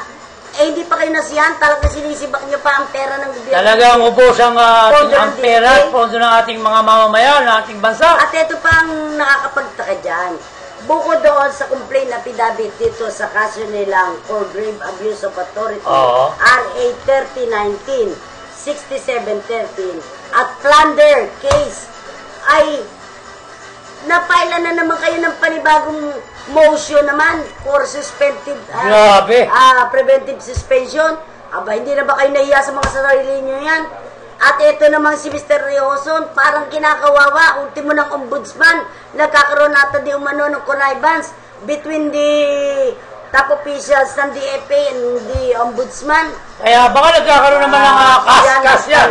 Hindi pa kayo nasiyahan, talaga sinisibak nyo pa ang pera ng gobyerno. Talagang ubos ang Pondo ng pera, DA. pondo ng ating mga mamamayan, ng ating bansa. At ito pa ang nakakapagtaka dyan. Bukod doon sa complaint affidavit dito sa kaso nilang for grave abuse of authority, Oo. RA 3019, 6713, at plunder case, ay napailan na naman kayo ng panibagong motion naman for suspended Grabe. preventive suspension. Aba, hindi na ba kayo nahiya sa mga sarili nyo yan? At ito naman si Mr. Rioson, parang kinakawawa, ultimo ng ombudsman, nagkakaroon natin di umano ng connivance between the top officials ng DFA and the ombudsman. Kaya baka nagkakaroon naman ng kas yan.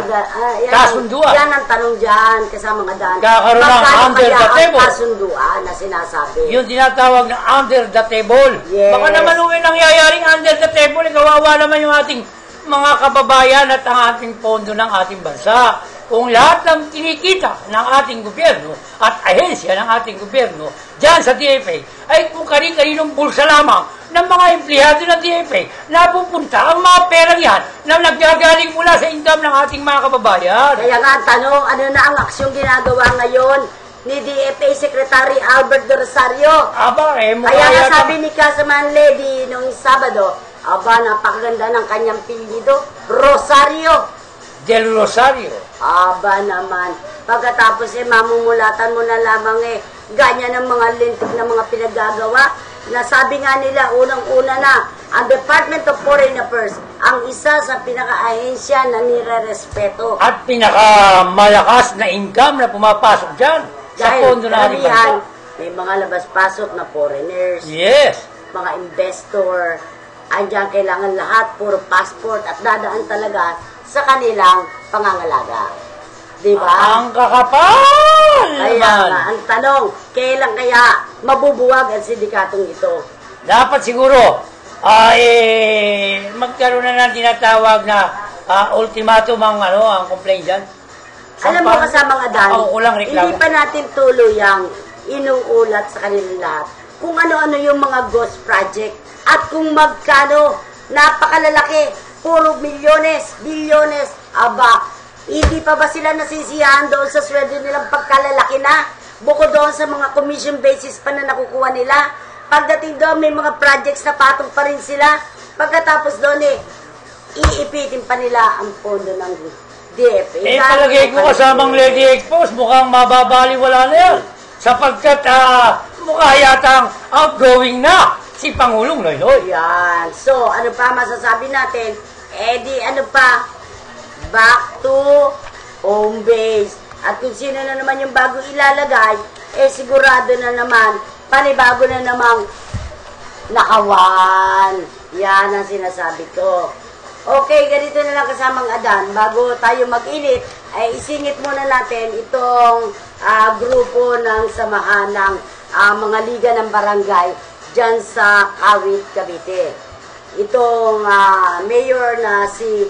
Kasunduan. Yan ang tanong dyan kasama mga daan. Kakaroon ng Magkano under kaya the ang table. kasunduan na sinasabi? Yung tinatawag na under the table. Yes. Baka naman uwi nangyayaring under the table, kawawa naman yung ating mga kababayan at ang ating pondo ng ating bansa. Kung lahat ng kinikita ng ating gobyerno at ahensya ng ating gobyerno dyan sa DFA ay kung kani-kaninong bulsa lamang ng mga empleyado ng DFA na pupunta ang mga perang yan na naggagaling mula sa income ng ating mga kababayan. Kaya nga ang tanong, ano na ang aksyong ginagawa ngayon ni DFA Secretary Albert de Rosario? Aba, mukha Kaya nga yata- sabi ni Councilman Lady noong Sabado, aba, napakaganda ng kanyang pinito, Rosario. Del Rosario. Aba naman, pagkatapos mamumulatan mo na lamang ganyan ang mga lintik na mga pinagagawa. Nasabi nga nila, unang-una na, ang Department of Foreign Affairs, ang isa sa pinaka-ahensya na nire-respeto. At pinakamalakas na income na pumapasok dyan sa pondo na ating karamihan, bansa. may mga labas-pasok na foreigners, Yes. mga investor, andyan kailangan lahat, puro passport at dadaan talaga sa kanilang pangangalaga. Diba? Ang kakapal Kaya naman. nga, ang tanong, kailan kaya mabubuwag ang sindikatong ito? Dapat siguro magkaroon na ng tinatawag na ultimatum ang complaint dyan. Alam mo kasamang Adan, Ako kulang reklamo. hindi pa natin tuluyang inuulat sa kanilang lahat kung ano-ano yung mga ghost project at kung magkano, napakalalaki, puro milyones, bilyones, aba, hindi pa ba sila nasisiyahan doon sa sweldo nilang pagkalalaki na? Bukod doon sa mga commission basis pa na nakukuha nila. Pagdating doon, may mga projects na patong pa rin sila. Pagkatapos doon iipitin pa nila ang pondo ng DFA. Palagay ko kasamang Lady Expos, mukhang mababaliwala na yan. Sapagkat mukha yatang outgoing na si Pangulong Noynoy. Yan. So, ano pa masasabi natin? Ano pa? Back to home base. At kung sino na naman yung bago ilalagay, sigurado na naman, panibago na namang nakawan. Yan ang sinasabi ko. Okay, ganito na lang kasamang Adan. Bago tayo mag-init, ay isingit muna natin itong grupo ng samahan ng mga liga ng barangay dyan sa Kawit, Cavite. Itong mayor na si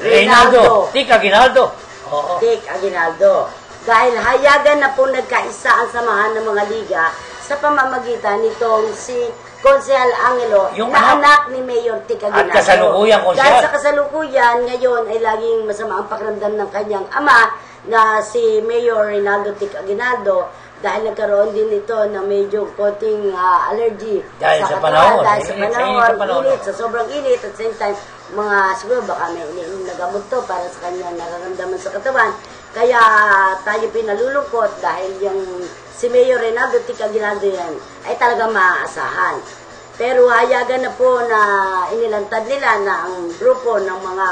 Reynaldo Tic Aguinaldo. Oo. Tic Aguinaldo. Dahil hayagan na po nagkaisa ang samahan ng mga liga sa pamamagitan nitong si Konsehal Angelo, Yung na anak ni Mayor Tika At Aguinaldo. kasalukuyan, Konsehal. Dahil sa kasalukuyan, ngayon ay laging masama ang pakiramdam ng kanyang ama na si Mayor Reynaldo Tika Aguinaldo dahil nagkaroon din ito ng medyo konting allergy Dahil sa katawan, panahon. dahil sa Init, panahon, sa panahon. init, sa sobrang init, at same time, siguro baka may iniinom na gamot to para sa kanyang nararamdaman sa katawan. Kaya tayo pinalulungkot dahil yung si Mayor Reynaldo Tika Aguinaldo yan ay talagang maaasahan. Pero hayagan na po na inilantad nila na ang grupo ng mga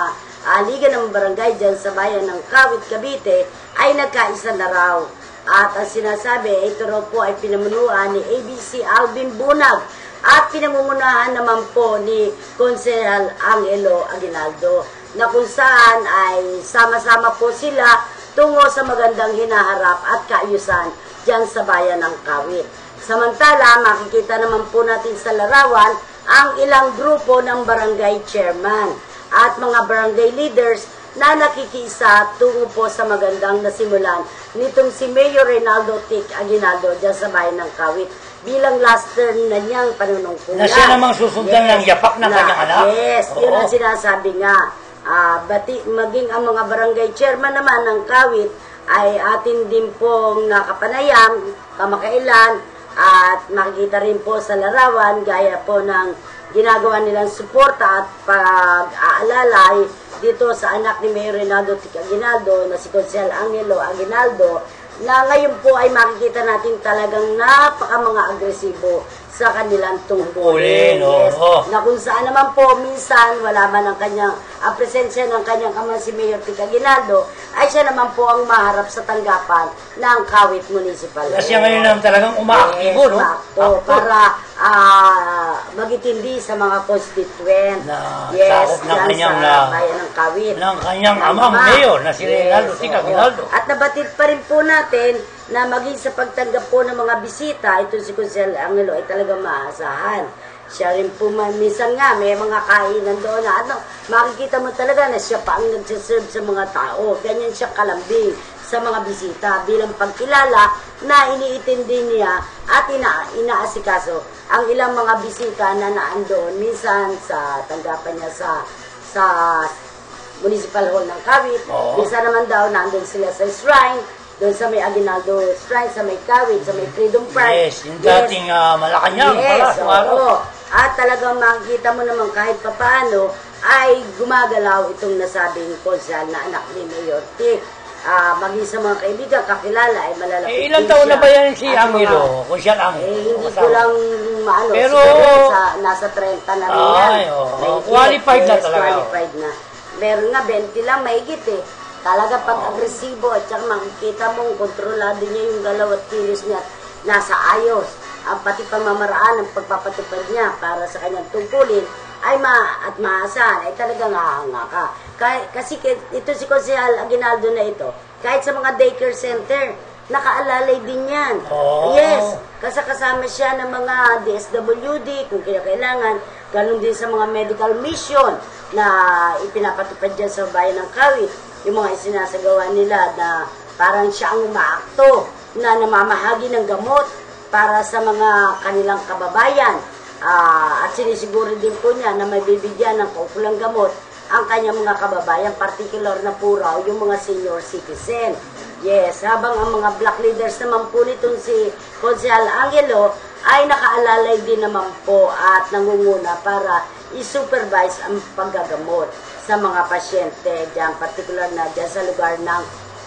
liga ng barangay dyan sa bayan ng Kawit, Cavite ay nagkaisa na raw. At ang sinasabi, ito raw po ay pinamunuan ni ABC Alvin Bunag at pinamumunahan naman po ni Konsehal Angelo Aguinaldo na kung saan ay sama-sama po sila tungo sa magandang hinaharap at kaayusan dyan sa bayan ng Kawit. Samantala, makikita naman po natin sa larawan ang ilang grupo ng barangay chairman at mga barangay leaders na nakikiisa tungo po sa magandang nasimulan nitong si Mayor Reynaldo Tika Aguinaldo dyan sa bayan ng Kawit bilang last term na niyang panunungkulan. Na siya namang susundan ng yapak ng kanyang anak. Yes, yun Oo. ang sinasabi nga. Maging ang mga barangay chairman naman ng Kawit ay atin din pong nakapanayam kamakailan at makikita rin po sa larawan gaya po ng ginagawa nilang suporta at pag-aalalay dito sa anak ni Mayor Reynaldo Tika Aguinaldo na si Konsehal Angelo Aguinaldo na ngayon po ay makikita natin talagang napaka mga agresibo sa kanilang tungkulin. Tungkulin, oo. Na kung saan naman po minsan wala man ang kanyang presensya ng kanyang ama si Mayor Tika Aguinaldo ay siya naman po ang maharap sa tanggapan ng Kawit Municipal. Kasi ngayon naman talagang umaaktibo, no? Sakto, para magitindi sa mga constituent. Na Yes, sakop ng dyan kanyang sa bayan ng Kawit. ng kanyang Ng amang ama. mayor na si Reynaldo Tika oo. Aguinaldo. At nabatid pa rin po natin na maging sa pagtanggap po ng mga bisita, ito si Konsehal Angelo ay talagang maasahan. Siya rin po, minsan nga, may mga kainan doon na makikita mo talaga na siya pa ang nagsiserve sa mga tao. Ganyan siya kalambing sa mga bisita bilang pagkilala na iniitindi niya at inaasikaso ang ilang mga bisita na naandoon minsan sa tanggapan niya sa Municipal Hall ng Kawit. Oo. Minsan naman daw nandun sila sa shrine, doon sa may Aguinaldo Shrine, sa may Kawit, sa may Freedom Park. Yes, yung dating Malacanang pala. Yes, oo. At talagang makikita mo naman kahit papaano ay gumagalaw itong nasabing konsehal na anak ni Mayor Tik. Maging sa mga kaibigan, kakilala ay malalapit. Ilang din taon siya. na ba yan si At Angelo? Konsehal Angelo? hindi ko lang maano. Pero- siguro nasa 30 na rin yan. Ay, oo. Mahigit. Qualified na Yes, talaga. Qualified na. Meron nga, 20 lang, mahigit eh. Talaga pag agresibo at saka makikita mong kontrolado niya yung galaw at kilos niya nasa ayos. Ang pati pamamaraan ng pagpapatupad niya para sa kanyang tungkulin ay maasahan ay talagang hahanga ka. Kasi ito si Konsehal Aguinaldo na ito, kahit sa mga daycare center, nakaalalay din yan. Oh. Yes, kasama siya ng mga DSWD kung kailangan, ganun din sa mga medical mission na ipinapatupad dyan sa bayan ng Kawit. Yung mga isinasagawa nila na parang siya ang umaakto na namamahagi ng gamot para sa mga kanilang kababayan. At sinisiguro din po niya na may bibigyan ng kaukulang gamot ang kanyang mga kababayan, particular na po raw yung mga senior citizen. Yes, habang ang mga black leaders naman po nitong si Konsehal Angelo ay nakaalalay din naman po at nangunguna para i-supervise ang paggagamot sa mga pasyente dyan, particular na dyan sa lugar ng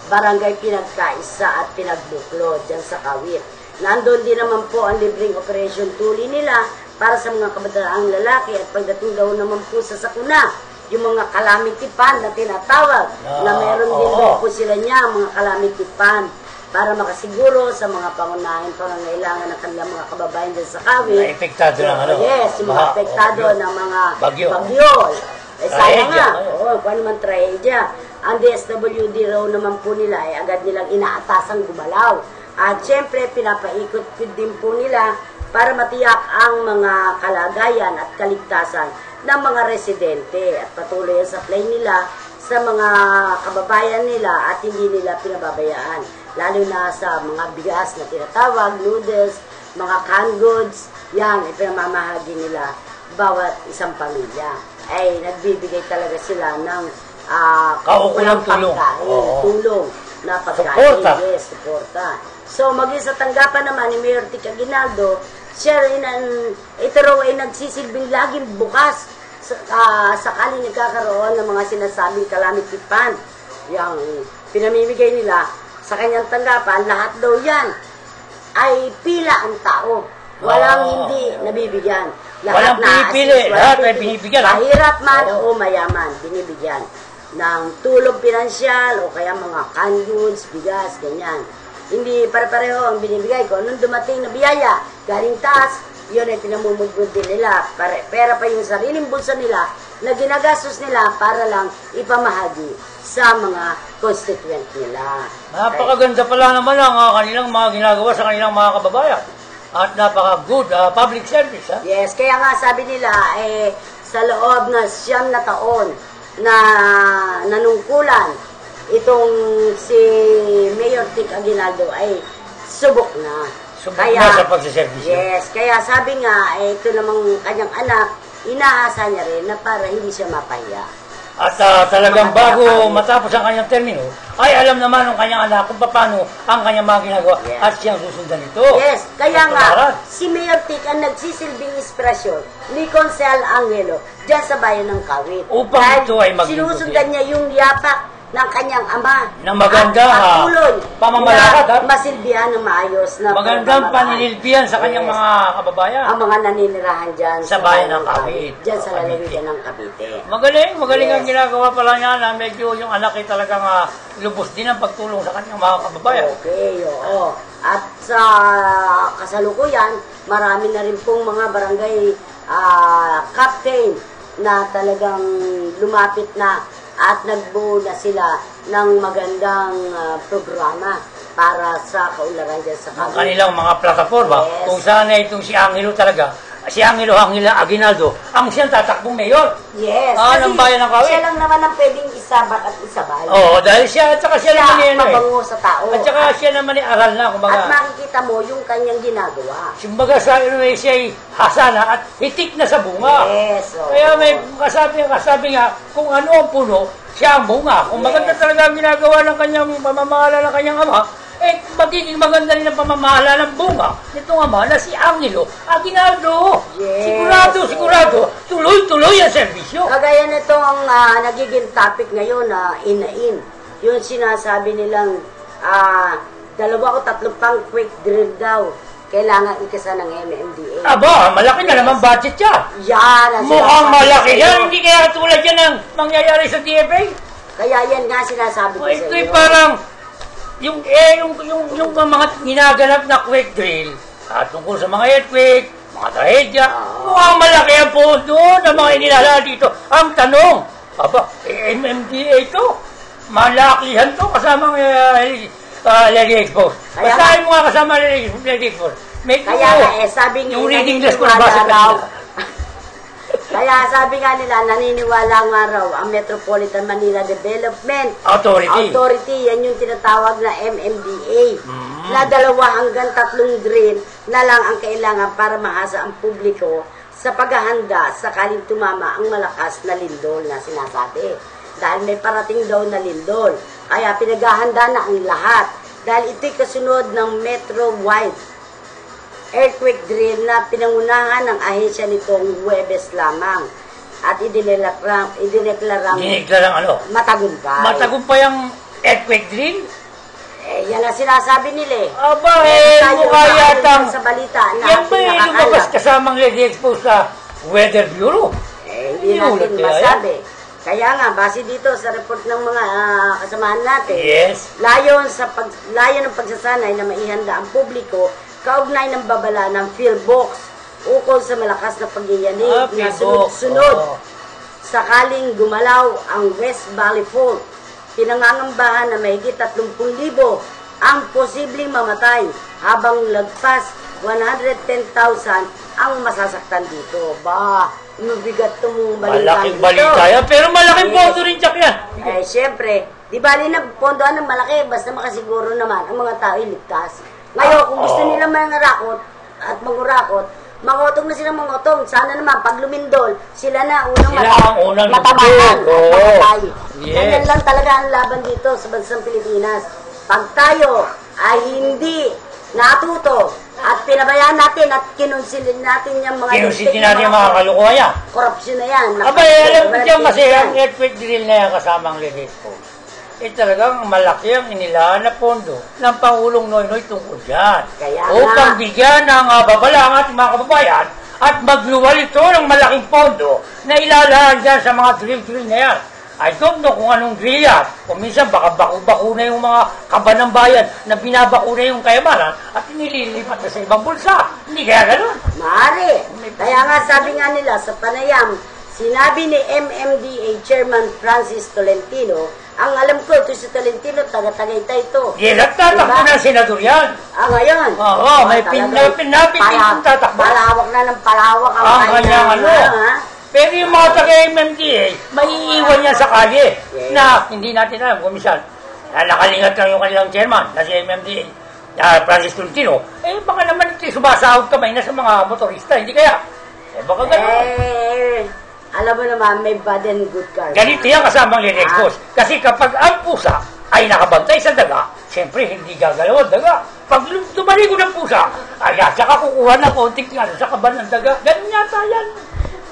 Barangay Pinagkaisa at Pinagbuklo dyan sa Kawit. Nandun din naman po ang libreng operation tuli nila para sa mga kabataang lalaki at pagdating daw naman po sa sakuna, yung mga calamity fund na tinatawag, na meron din daw po sila niya, mga calamity fund, para makasiguro sa mga pangunahing pangangailangan ng kanilang mga kababayan dyan sa Kawit. Na epektado ng ano? Yes, yung mga Baha, epektado bagyo. ng mga Bagyo. Sana Trahedya. nga, kung ano man trahedya. Ang DSWD raw naman po nila ay agad nilang inaatasang gumalaw. At syempre, pinapaikot din po nila para matiyak ang mga kalagayan at kaligtasan ng mga residente at patuloy ang supply nila sa mga kababayan nila at hindi nila pinababayaan. Lalo na sa mga bigas na tinatawag, noodles, mga canned goods, yan, ipinamamahagi nila bawat isang pamilya. Ay, nagbibigay talaga sila ng Kaukulang tulong. pagkain, Oo. tulong na pagkain. Suporta. Yes, suporta. So, maging sa tanggapan naman ni Mayor Tic Aguinaldo, siya rin ito raw ay nagsisilbing laging bukas sakaling nagkakaroon ng mga sinasabing calamity fund. Yung pinamimigay nila sa kanyang tanggapan, lahat daw yan ay pila ang tao. Walang hindi nabibigyan. Walang pinipili. Lahat ay binibigyan. Mahirap man o mayaman, binibigyan ng tulong pinansyal o kaya mga canned goods, bigas, ganyan. Hindi pare-pareho ang binibigay ko. Nung dumating na biyaya, galing taas, yun ay pinamumugod din nila. Pera pa yung sariling bulsa nila na ginagastos nila para lang ipamahagi sa mga constituent nila. Napakaganda pala naman ang kanilang mga ginagawa sa kanilang mga kababayan. At napaka-good public service. Ha? Yes, kaya nga sabi nila, sa loob na 9 na taon na nanungkulan, itong si Mayor Tic Aguinaldo ay subok na. Subok na sa pagsiservisyo. Yes, kaya sabi nga, ito namang kanyang anak, inaasa niya rin na para hindi siya mapahiya. At talagang bago matapos ang kanyang termino, ay alam naman ng kanyang anak kung paano ang kanyang mga ginagawa at siyang susundan ito. Yes, kaya nga, si Mayor Tic ang nagsisilbing inspirasyon ni Consel Angelo dyan sa bayan ng Kawit. Upang ito ay maging sinusundan niya yung yapak ng kanyang ama na maganda at patuloy pamamalakad, na masilbihan ng maayos na magandang paninilbihan sa kanyang mga kababayan. Ang mga naninirahan dyan sa bayan ng Kawit. Dyan sa lalawigan ng Cavite. Magaling ang ginagawa pala niya na medyo yung anak ay talagang lubos din ang pagtulong sa kanyang mga kababayan. Okay, oo. At sa kasalukuyan, marami na rin pong mga barangay captain na talagang lumapit na at nagbuo na sila ng magandang programa para sa kaunlaran dyan sa Ang kanilang mga plataforma, Yes. kung saan na itong si Angelo talaga, si Angelo Aguinaldo, ang siyang tatakbong mayor. Yes. Ng bayan ng Kawit. Siya lang naman ang pwedeng isabak at isabay. Oo, dahil siya, at saka siya naman Siya yan eh. mabango sa tao. At saka siya naman ay aral na, At kumbaga. makikita mo yung kanyang ginagawa. Kumbaga sa siya ay hasana at hitik na sa bunga. Yes. oo. Kaya may kasabi nga, kung ano ang puno, siya ang bunga. Kung maganda talaga ang ginagawa ng kanyang pamamahala ng kanyang ama, magiging maganda rin ang pamamahala ng bunga nitong ama na si Angelo Aguinaldo. Yes. Sigurado, tuloy-tuloy ang serbisyo. Kagaya nito ang nagiging topic ngayon na in-in. Yung sinasabi nilang 2 o 3 pang quick drill daw kailangan ikasa ng MMDA. Aba, malaki na naman budget yan. Yan. ang Mukhang sinasabi malaki sa'yo. yan. Hindi kaya tulad yan ang mangyayari sa DFA. Kaya yan nga sinasabi ko sa Ito'y iyo. parang yung mga ginaganap na quick drill tungkol sa mga earthquake, mga trahedya, mukhang malaki ang pondo ng mga inilala dito. Ang tanong, MMDA ito, malaklihan to kasamang Lady Expose. Kaya Basahin mo nga kasama Lady Expose. Kaya nga sabi nga yung reading list ko na naniniwala basa raw. kanila. Kaya sabi nga nila, naniniwala nga raw ang Metropolitan Manila Development Authority. Yan yung tinatawag na MMDA. Na 2 hanggang 3 drill na lang ang kailangan para mahasa ang publiko sa paghahanda sakaling tumama ang malakas na lindol na sinasabi. Dahil may parating daw na lindol. Kaya pinaghahanda na ang lahat. Dahil ito'y kasunod ng Metro-wide earthquake drill na pinangunahan ng ahensya nitong Huwebes lamang. At idineklarang matagumpay. Matagumpay ang earthquake drill? Yan ang sinasabi nila eh. Aba, Tayo mukha yatang sa balita na yan ba ating lumabas nakakalam. kasamang Lady Expose sa Weather Bureau? Hindi natin masabi. Kaya nga, base dito sa report ng mga kasamahan natin, Yes. layo ng pagsasanay na maihanda ang publiko kaugnay ng babala ng PhilBox ukol sa malakas na pagyayanig na PhilBox. sunod-sunod. Sakaling gumalaw ang West Valley Fault, pinangangambahan na mahigit 30,000 ang posibleng mamatay habang lagpas 110,000 ang masasaktan dito. Mabigat itong balita Malaking balita yan, pero malaking pondo rin tsak yan. Siyempre, di bali nagpondohan ng malaki, basta makasiguro naman ang mga tao iligtas. Ngayon, kung gusto nila mangarakot, at mangurakot, mangotong na silang mangotong. Sana naman, pag lumindol, sila na unang Sila ang unang matamaan at lumindol. Oo. mamatay. Yes. Ganyan lang talaga ang laban dito sa bansang Pilipinas. Pag tayo ay hindi natuto at pinabayaan natin at kinonsilin natin yung mga Kinusitin natin yung mga kalukuhan yan. korupsyon na yan. Abay, alam ko dyan kasi yan. ang earthquake drill na yan kasamang Leyte Expo. Talagang malaki ang inilaan na pondo ng Pangulong Noynoy tungkol dyan. Kaya Upang nga. bigyan ng babala ang ating mga kababayan at magluwal ito ng malaking pondo na ilalaan dyan sa mga drill na yan. I don't know kung anong drill yan. Kung minsan baka baku na yung mga kaba ng bayan na binabakuna yung kayamanan at inililipat na sa ibang bulsa. Hindi kaya ganun. Maaari. Kaya nga sabi nga nila sa panayam, sinabi ni MMDA Chairman Francis Tolentino, ang alam ko, ito si Tolentino, taga-Tagaytay ito. Yan at tatakbo Diba? ng senador yan. Ngayon. Oo, may pinapit yung tatakbo. Palawak na ng palawak ang Kanyang ano. ha? Pero yung mga taga-MMDA, maiiwan niya sa kalye Yes. na hindi natin alam kung minsan nakalingat lang yung kanilang chairman na si MMDA, Francis Tolentino. Baka naman ito sumasahod kamay na sa mga motorista, hindi kaya? Baka gano'n. Alam mo naman, may bad and good card. Ganito yan kasamang Linexpos. Kasi kapag ang pusa ay nakabantay sa daga, siyempre hindi gagalaw ang daga. Pag tumaligo ng pusa, ay saka kukuha ng konting ano sa kaban ng daga. Ganun yata yan.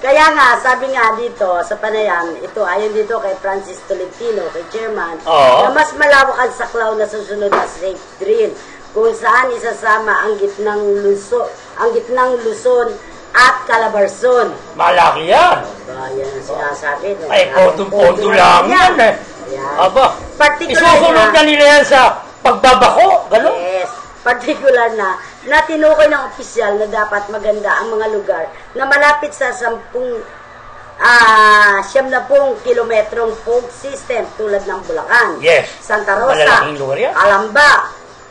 Kaya nga, sabi nga dito sa panayam, ito ayon dito kay Francis Tolentino, kay Chairman, Oo. na mas malawak ang saklaw na susunod na safe drill, kung saan isasama ang gitnang Luzon at Calabarzon. Malaki yan. Yan ang sinasabi. No? Ay, pondo lang yan eh. Ayan. Aba, Particular isusunod na nila yan sa pagbabako. Gano'n? Yes. Particular na tinukoy ng opisyal na dapat maganda ang mga lugar na malapit sa 70 kilometrong fog system tulad ng Bulacan, Yes. Santa Rosa, Malalaking lugar yan. Alamba,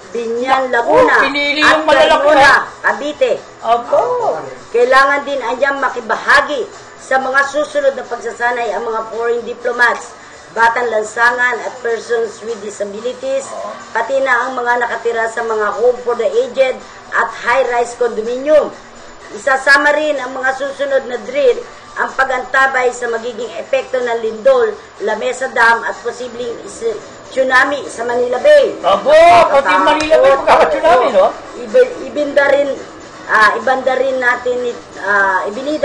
Binyan, Laguna, pinili at yung malalaki Carmona, yan. Cavite. Aba. Kailangan din anyang makibahagi sa mga susunod na pagsasanay ang mga foreign diplomats, batang lansangan at persons with disabilities, pati na ang mga nakatira sa mga home for the aged at high-rise condominium. Isasama rin ang mga susunod na drill ang pagantabay sa magiging epekto ng lindol, Lamesa Dam at posibleng tsunami sa Manila Bay. Abo, pati Manila Bay magkaka-tsunami, no? Ibinida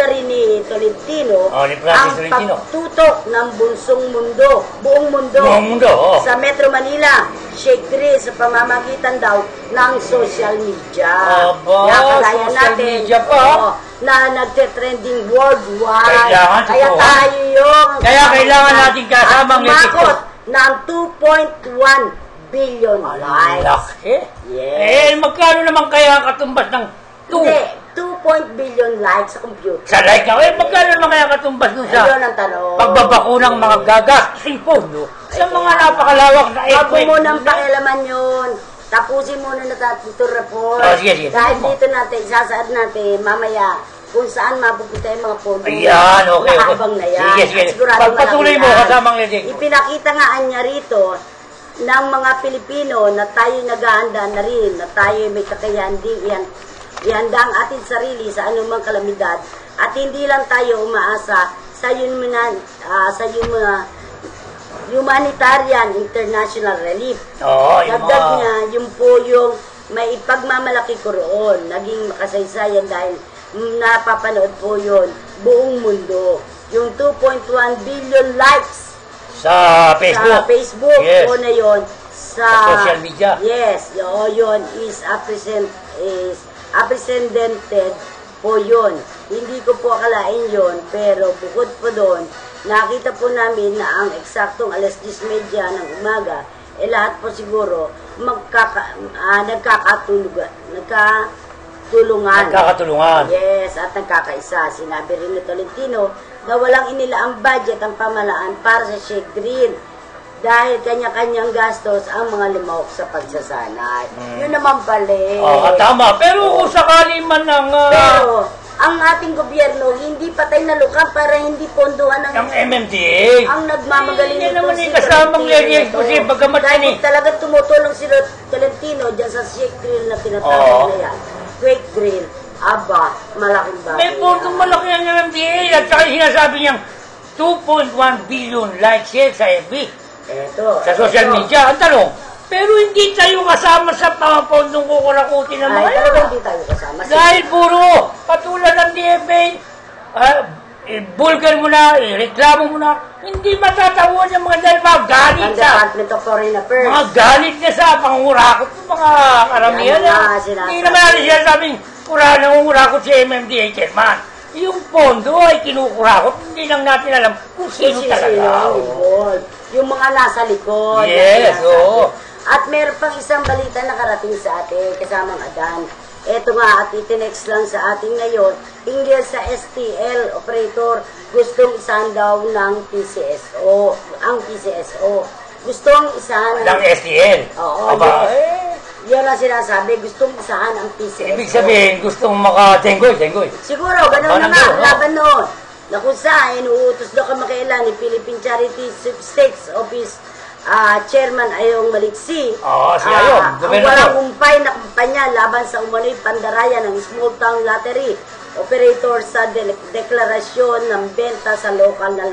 rin ni Tolentino Ni Francis ang Tolentino. pagtutok ng buong mundo Buong mundo, oo. sa Metro Manila, shake drill sa pamamagitan daw ng social media. Aba, Kaya social media pa. Na nagte-trending worldwide. Kailangan Kaya totoo. tayo yung Kaya kailangan natin kasamang at umakot TikTok. ng 2.1 billion likes. Laki. Yes. Magkano naman kaya ang katumbas ng Hindi, 2 billion likes sa computer. sa like na? Magkano naman kaya katumbas nun sa Ayun ang tanong. pagbabakunang mga gagastos pondo sa mga napakalawak na Huwag mo munang pakialaman yun. Tapusin muna na ito report. Sige. Dahil dito natin, isasaad natin mamaya kung saan mapupunta yung mga pondo. Ayan, okay. Nakaabang na yan. Sige. At sigurado Pagpatuloy mo, malaki yan. kasamang Lede. Ipinakita nga niya rito ng mga Pilipino na tayo naghahanda na rin, na tayo may kakayahan din ihanda ang ating sarili sa anumang kalamidad at hindi lang tayo umaasa sa humanitarian international relief. Oo, yung Dagdag mga... niya, yung po yung may ipagmamalaki ko roon, naging makasaysayan dahil napapanood po yun buong mundo. Yung 2.1 billion likes Sa Facebook. sa Facebook Yes. po na yun sa social media. Yes, yun is apprehended po yun. Hindi ko po akalain yun, pero bukod po doon, nakita po namin na ang eksaktong alas 10:30 ng umaga, lahat po siguro nagkakatulungan. Yes, at nagkakaisa. Sinabi rin ni Tolentino na walang inilaang budget ang pamalaan para sa shake drill dahil kanya-kanyang gastos ang mga limawak sa pagsasanay. Yun naman pala. Tama. Pero kung sakali man ng... Pero ang ating gobyerno hindi patay na luka para hindi pondohan ng MMDA. ang nagmamagaling Yan nito naman si yung kasamang Tolentino Lede nito. kasi bagamat Dahil yan talaga tumutulong si Tolentino dyan sa shake drill na tinatawag Oo. na yan. Quick drill. Aba, malaking bagay. May pondong malaki ang MMDA at saka sinasabi niyang 2.1 billion likes yan sa FB, Eto. sa social media. Ang tanong, pero hindi tayo kasama sa pangapondong kukurakutin ng mga Ay, yan. talaga hindi tayo kasama. Dahil puro, katulad ng DFA, bulgar mo na, reklamo mo na, hindi matatawan yung mga dahil mga galit Ang sa, Department of Foreign Affairs. mga galit na sa pangurakot ng mga karamihan. Yan ang mga sinasabi. Hindi naman natin sinasabing nangungurakot si MMDA chairman. Yung pondo ay kinukurakot, hindi lang natin alam kung sino talaga. ang involved. Yung mga nasa likod. Yes, na sinasabi. oo. At meron pang isang balita na karating sa atin, kasamang Adan. Ito nga, at itinext lang sa atin ngayon, hinggil sa STL operator, gustong isahan daw ng PCSO, ang PCSO. Gustong isahan Ng STL. Oo, Aba, yan ang sinasabi, gustong isahan ang PCSO. ibig sabihin, gustong maka-tenggoy. Siguro, gano'n na Parang nga, gano'n, laban noon. Na kung saan, inuutos daw kamakailan ni Philippine Charity Sweepstakes Office Chairman Ayong Maliksi. Si Ayong, Ang gobernador. walang umpay na kampanya laban sa umano'y pandaraya ng small town lottery operator sa deklarasyon ng benta sa lokal na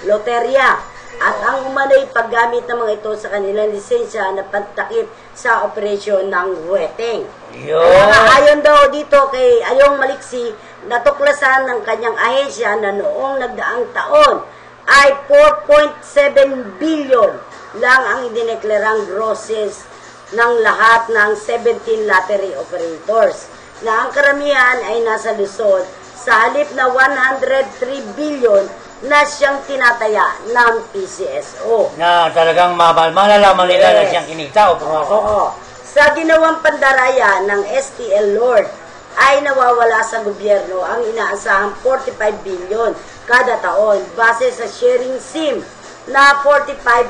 loterya. At ang umano'y paggamit ng mga ito sa kanilang lisensya na pagtakip sa operasyon ng weteng. Yun. Ayon daw dito kay Ayong Maliksi, natuklasan ng kanyang ahensya na noong nagdaang taon ay 4.7 billion lang ang idineklarang grosses ng lahat ng 17 lottery operators na ang karamihan ay nasa Luzon sa halip na 103 billion na siyang tinataya ng PCSO. Na talagang malalaman nila na siyang kinita o pumasok. Oo. Sa ginawang pandaraya ng STL Lord ay nawawala sa gobyerno ang inaasahang 45 billion kada taon base sa sharing SIM na 45%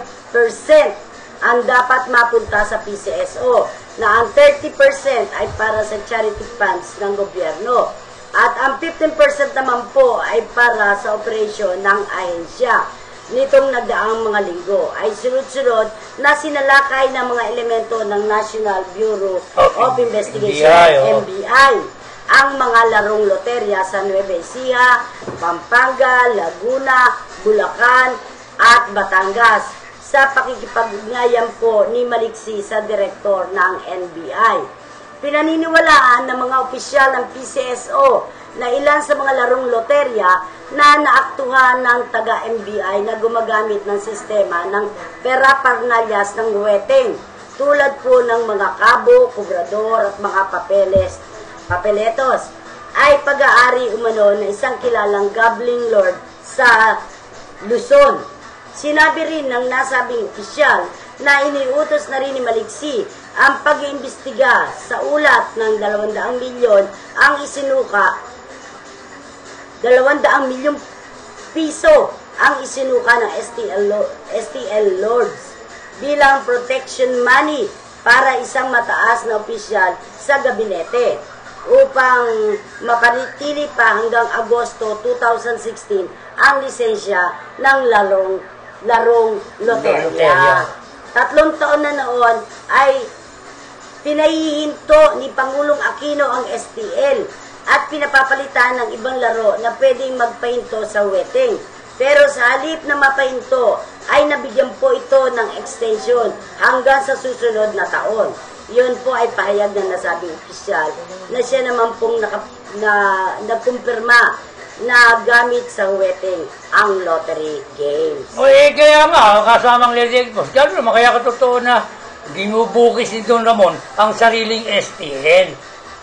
ang dapat mapunta sa PCSO na ang 30% ay para sa charity funds ng gobyerno at ang 15% naman po ay para sa operasyon ng ahensya. Nitong nagdaang mga linggo ay sunod-sunod na sinalakay ng mga elemento ng National Bureau of Investigation, NBI, ang mga larong loterya sa Nueva Ecija, Pampanga, Laguna, Bulacan at Batangas sa pakikipag-ugnayan po ni Maliksi sa direktor ng NBI. Pinaniniwalaan ng mga opisyal ng PCSO na ilan sa mga larong loterya na naaktuhan ng taga-NBI na gumagamit ng sistema ng pera-parnalyas ng weteng tulad po ng mga kabo, kubrador at mga papeletos ay pag-aari umano ng isang kilalang gambling lord sa Luzon. Sinabi rin ng nasabing opisyal na iniutos na rin ni Maliksi ang pag-iimbestiga sa ulat ng 200 milyon ang isinuka 200 milyong piso ang isinuka ng STL Lords bilang protection money para isang mataas na opisyal sa gabinete upang mapanitili pa hanggang Agosto 2016 ang lisensya ng larong loterya. 3 taon na noon ay pinahihinto ni Pangulong Aquino ang STL at pinapapalitan ng ibang laro na pwedeng magpahinto sa weteng. Pero sa halip na mapahinto, ay nabigyan po ito ng extension hanggang sa susunod na taon. Yun po ay pahayag na nasabing opisyal na siya naman pong nagkumpirma na gamit sa weteng ang lottery games. O kaya nga, kasamang Lady Boss, gano'n naman kaya katotoo na ginubukis ni Don Ramon ang sariling STL.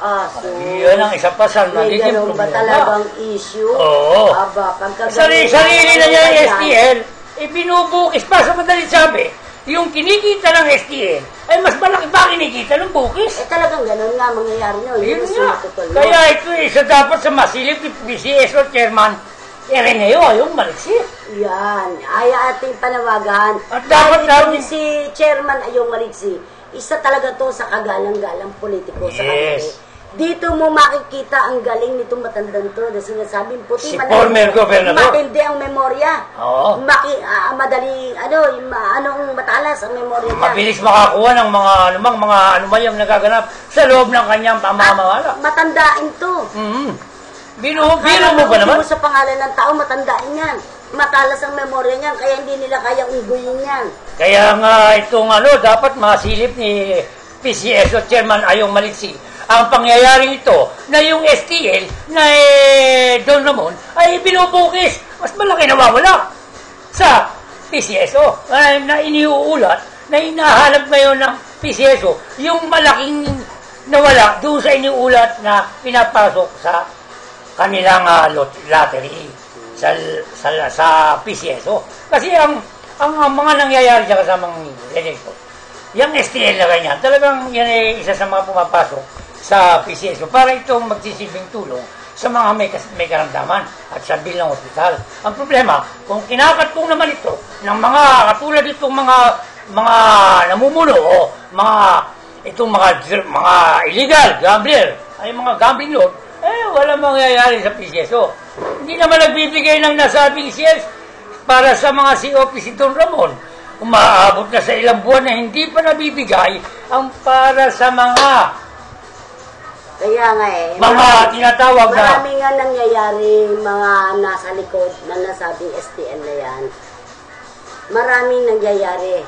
So, Yun ang isa pa sa may nagiging ganun ba problema. talagang issue? Oo. Aba, Sarili na niya yung STL, ibinubukis pa sa madaling sabi, yung kinikita ng STL ay mas malaki pa kinikita ng bukis. Talagang ganun nga mangyayari nyo. Yun Yun nga. Kaya ito isa dapat sa masilip ni PCSO Chairman Ireneo Ayong Maliksi. Yan. Ay ating panawagan. At dapat itong natin- si Chairman Ayong Maliksi, isa talaga to sa kagalang-galang politiko sa Yes. kanila. Dito mo makikita ang galing nitong matandang to na sinasabing puti Si man former gobernador. matindi ang memorya. Oo. Madaling, anong matalas matalas ang memorya niya. Mabilis makakuha ng mga anumang mga anumayang nagaganap sa loob ng kanyang pamamahala. Matandain to. Biro mo ba Kala naman? mo sa pangalan ng tao, matandain yan. Matalas ang memorya niyan, kaya hindi nila kayang ungguyin yan. Kaya nga itong dapat masilip ni PCSO Chairman Ayong Maliksi. Ang pangyayaring ito na yung STL na Don Ramon ay binubukis. Mas malaki nawawala sa PCSO na iniuulat na hinahanap ngayon ng PCSO yung malaking nawala doon sa iniulat na pinapasok sa kanilang lottery sa PCSO. Kasi ang mga nangyayari sa kasamang electo, yung STL na ganyan, talagang yan ay isa sa mga pumapasok sa PCSO para itong magsisilbing tulong sa mga may karamdaman at sa bilang ospital. Ang problema, kung kinakatpong naman ito ng mga katulad itong mga namumuno o itong mga illegal gambler, ay mga gambling lord, wala mangyayari sa PCSO. Hindi naman nagbibigay ng nasabing shares para sa mga COP si Don Ramon. Umaabot na sa ilang buwan na hindi pa nabibigay ang para sa mga Kaya nga tinatawag na marami nga nangyayari mga nasa likod na nasabing STL na yan. Maraming nangyayari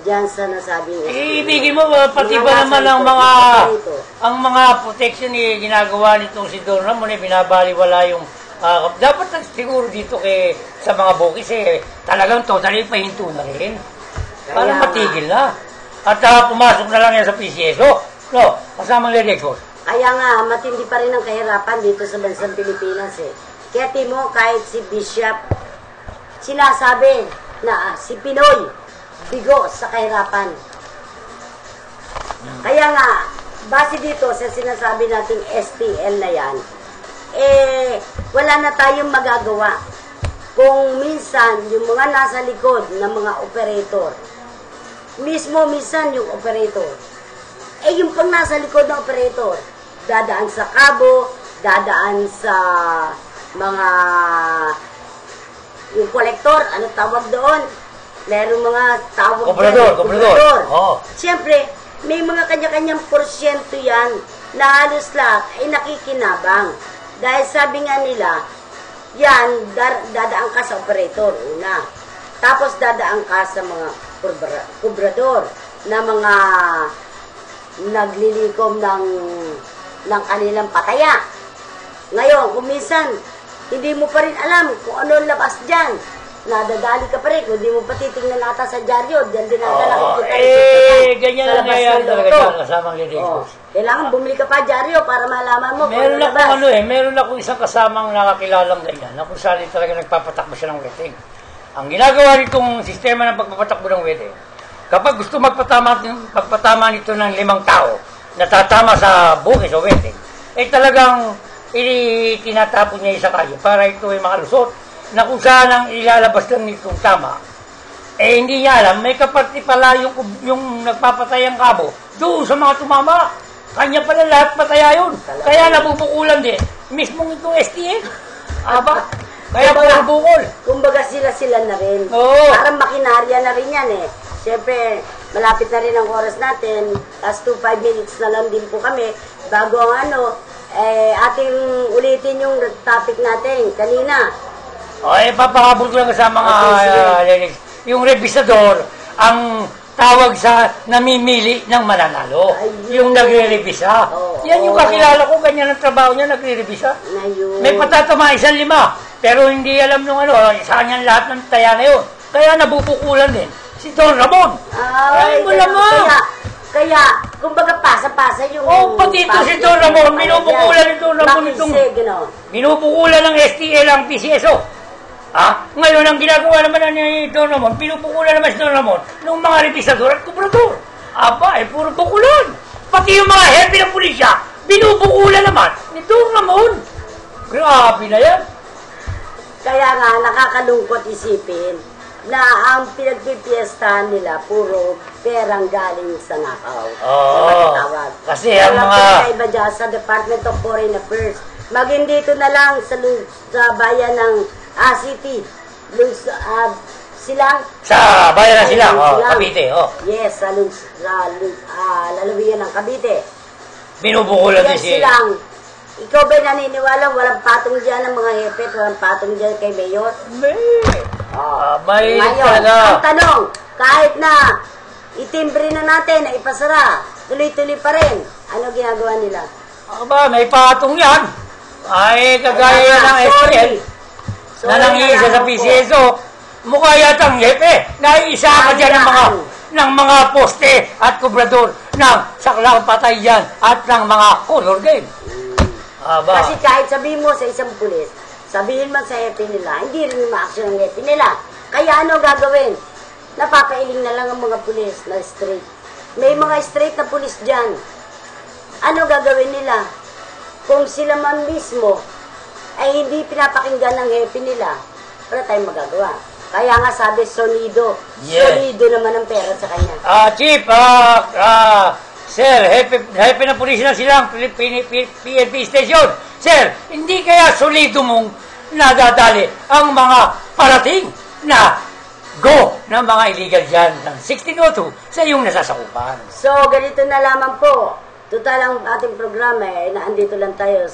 dyan sa nasabing STL. Ibigin mo, pati ba naman ang mga protection ginagawa nitong si Don Ramon, binabaliwala yung dapat siguro dito sa mga bukis talagang totally pahinto na rin. Para matigil na. At pumasok na lang yan sa PCSO. No, kasamang Lelexos. Kaya nga, matindi pa rin ang kahirapan dito sa bansang Pilipinas Kaya mo, kahit si Bishop, sinasabi na si Pinoy, bigo sa kahirapan. Kaya nga, base dito sa sinasabi nating STL na yan, wala na tayong magagawa. Kung minsan, yung mga nasa likod ng mga operator, minsan yung operator, yung pang nasa likod ng operator, dadaan sa kabo, dadaan sa mga yung kolektor, ano tawag doon? Merong mga tawag Komprador. Siyempre, may mga kanya-kanyang porsyento yan na halos lahat ay nakikinabang. Dahil sabi nga nila, yan, dadaan ka sa operator, una. Tapos dadaan ka sa mga kubrador na mga naglilikom ng kanilang pataya. Ngayon, kung minsan, hindi mo pa rin alam kung ano ang labas dyan. Nadadali ka pa rin. Kung hindi mo pa titingnan ata sa dyaryo, dyan din natin nakikita. Ganyan ang nangyayari talaga dyan kasamang Lelexos. Kailangan bumili ka pa dyaryo para malaman mo Meron kung ano labas. Meron akong isang kasamang nakakilalang ganyan na kung saan talaga nagpapatakbo siya ng wedding. Ang ginagawa nitong sistema ng pagpapatakbo ng wedding, kapag gusto magpatama nito ng 5 tao na tatama sa bukis o wedding, talagang tinatapon niya sa kalye para ito ay makalusot na kung saan ang ilalabas lang nitong tama. Hindi niya alam, may kapati pala yung nagpapatay ang kabo doon sa mga tumama. Kanya pala lahat pataya yun. Kaya nabubukulan din. Mismong itong STL. Kaya pala bukol. Kumbaga sila na rin. Oo. Parang makinarya na rin yan Siyempre, malapit na rin ang oras natin. Last 5 minutes na lang din po kami. Bago ang ating ulitin yung topic natin kanina. Papakabot ko lang sa mga yung revisador ang tawag sa namimili ng mananalo. Yung nagre-revisa. Yan yung kakilala ko, ganyan ang trabaho niya, nagre-revisa. May patatama 5, pero hindi alam nung saan yan lahat ng taya na yun. Kaya nabubukulan din si Don Ramon. Ay, wala mo. Kaya, kumbaga pasa-pasa yung... pati ito si Don Ramon, binubukulan ni Don Ramon itong... Binubukulan ng STL ang PCSO. Ngayon, ang ginagawa naman ni Don Ramon, pinupukulan naman si Don Ramon ng mga revisador at kubrador. Puro bukulan. Pati yung mga hepe ng pulisya, binubukulan naman ni Don Ramon. Grabe na yan. Kaya nga, nakakalungkot isipin na ang pinagpipiestahan nila puro perang galing sa nakaw. Kasi ang mga... Iba dyan sa Department of Foreign Affairs. Maging dito na lang sa bayan ng City, Silang? Sa bayan ng Silang, Silang. Cavite. Yes, sa lalawigan ng Cavite. Binubukulan din Yes, si... Silang. Ikaw ba naniniwala walang patong dyan ng mga hepe, walang patong dyan kay Mayor? May Ngayon, talaga. ang tanong, kahit na itimbre na natin, na ipasara, tuloy-tuloy pa rin. Ano ginagawa nila? Aba, may patong yan. Ay, kagaya ng SPL na nangisa sa PCSO, mukha yatang hepe. Naiisa ka dyan ng mga poste at kubrador ng saklang patay yan at ng mga color game. Aba. Kasi kahit sabihin mo sa isang pulis, sabihin man sa hepe nila, hindi rin ma-action ang hepe nila. Kaya ano gagawin? Napapailing na lang ang mga pulis na straight. May mga straight na pulis dyan. Ano gagawin nila? Kung sila man mismo ay hindi pinapakinggan ng hepe nila, wala tayong magagawa. Kaya nga sabi, solido. Yes. Solido naman ang pera sa kanya. Chief, Sir, hepe na pulis na silang PNP station. Sir, hindi kaya solido mong nadadali ang mga parating na go ng mga illegal dyan ng 1602 sa iyong nasasakupan. So, ganito na lamang po. Total ang ating programa naandito lang tayo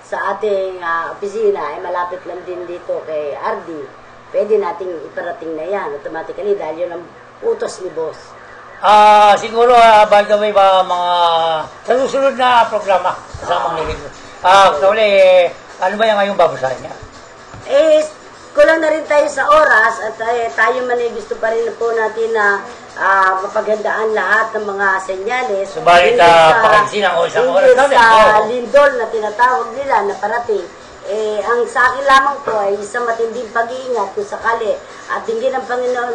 sa ating opisina, malapit lang din dito kay RD. Pwede nating iparating na yan automatically dahil yun ang utos ni boss. Siguro, by the way, mga sa susunod na programa, kasamang nilito. Ano ba yung ngayong babasahin niya? Kulang na rin tayo sa oras at tayo man gusto pa rin po natin na mapaghandaan lahat ng mga senyales. Subalit, pakinsin ang isang oras natin. Sa lindol na tinatawag nila na parating, ang sa akin lamang po ay isang matinding pag-iingat kung sakali at hindi ng Panginoon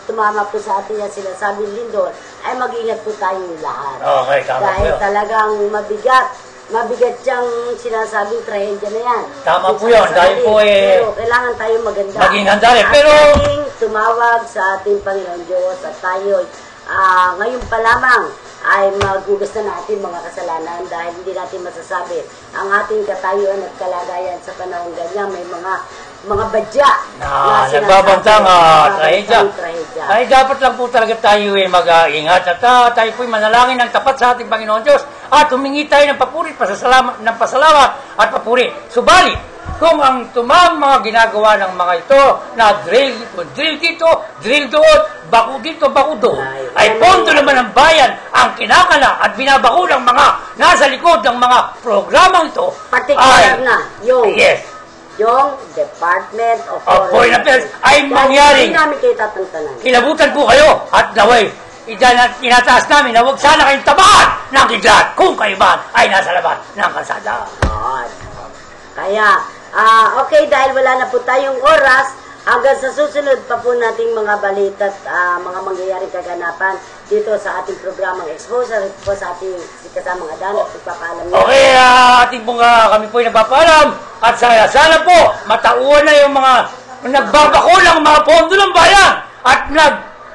tumama po sa atin yung sinasabing lindol, ay mag-iingat po tayong lahat. Okay, tama dahil po yun. talagang mabigat siyang sinasabing trahedya na yan. Tama po yun, dahil po pero kailangan tayo maganda. maging handa rin. At Pero ating tumawag sa ating Panginoon Diyos at tayo ngayon pa lamang ay magugas na natin mga kasalanan dahil hindi natin masasabi ang ating katayuan at kalagayan sa panahon ganyan. May mga badya na sinasabi, nagbabantang trahedya. trahedya. Ay dapat lang po talaga tayo mag-ingat at tayo po'y manalangin ng tapat sa ating Panginoon Diyos at humingi tayo ng papuri, ng pasalamat at papuri. Subalit, kung ang mga ginagawa ng mga ito na drill dito, drill doon, bako dito, bako doon, ay pondo naman ng bayan ang kinakala at binabako ng mga nasa likod ng mga programang ito. Particular na yung Department of Foreign Affairs ay mangyaring hindi namin kayo tatantanan. kilabutan po kayo at naway inataas namin na huwag sana kayong tabahan ng kidlat kung kayo ba ay nasa labas ng kalsada. Kaya, okay, dahil wala na po tayong oras, hanggang sa susunod pa po nating mga balita at mga mangyayaring kaganapan dito sa ating programang Expose at po sa ating kasamang Adan at pagpapaalam niya. Okay, kami po ay nagpapaalam at sana po matauhan na yung mga nagbabako ng mga pondo ng bayan at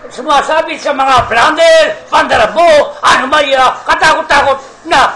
sumasabi sa mga plunder, pandarabo, anomalya, katakot-takot na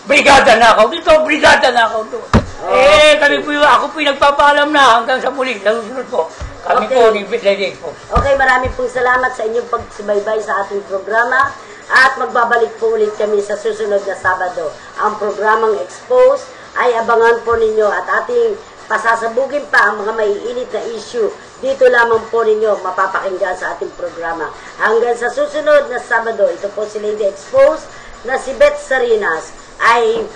brigada na ako dito, brigada na ako doon. Ako po nagpapaalam na hanggang sa muli, sa susunod po. Kami po ni Lady Expo. Okay, maraming pong salamat sa inyong pagsubaybay sa ating programa at magbabalik po ulit kami sa susunod na Sabado. Ang programang Expose ay abangan po ninyo at ating pasasabugin pa ang mga maiinit na issue. Dito lamang po ninyo mapapakinggan sa ating programa. Hanggang sa susunod na Sabado, ito po si Lady Expose na si Beth Sarinas ay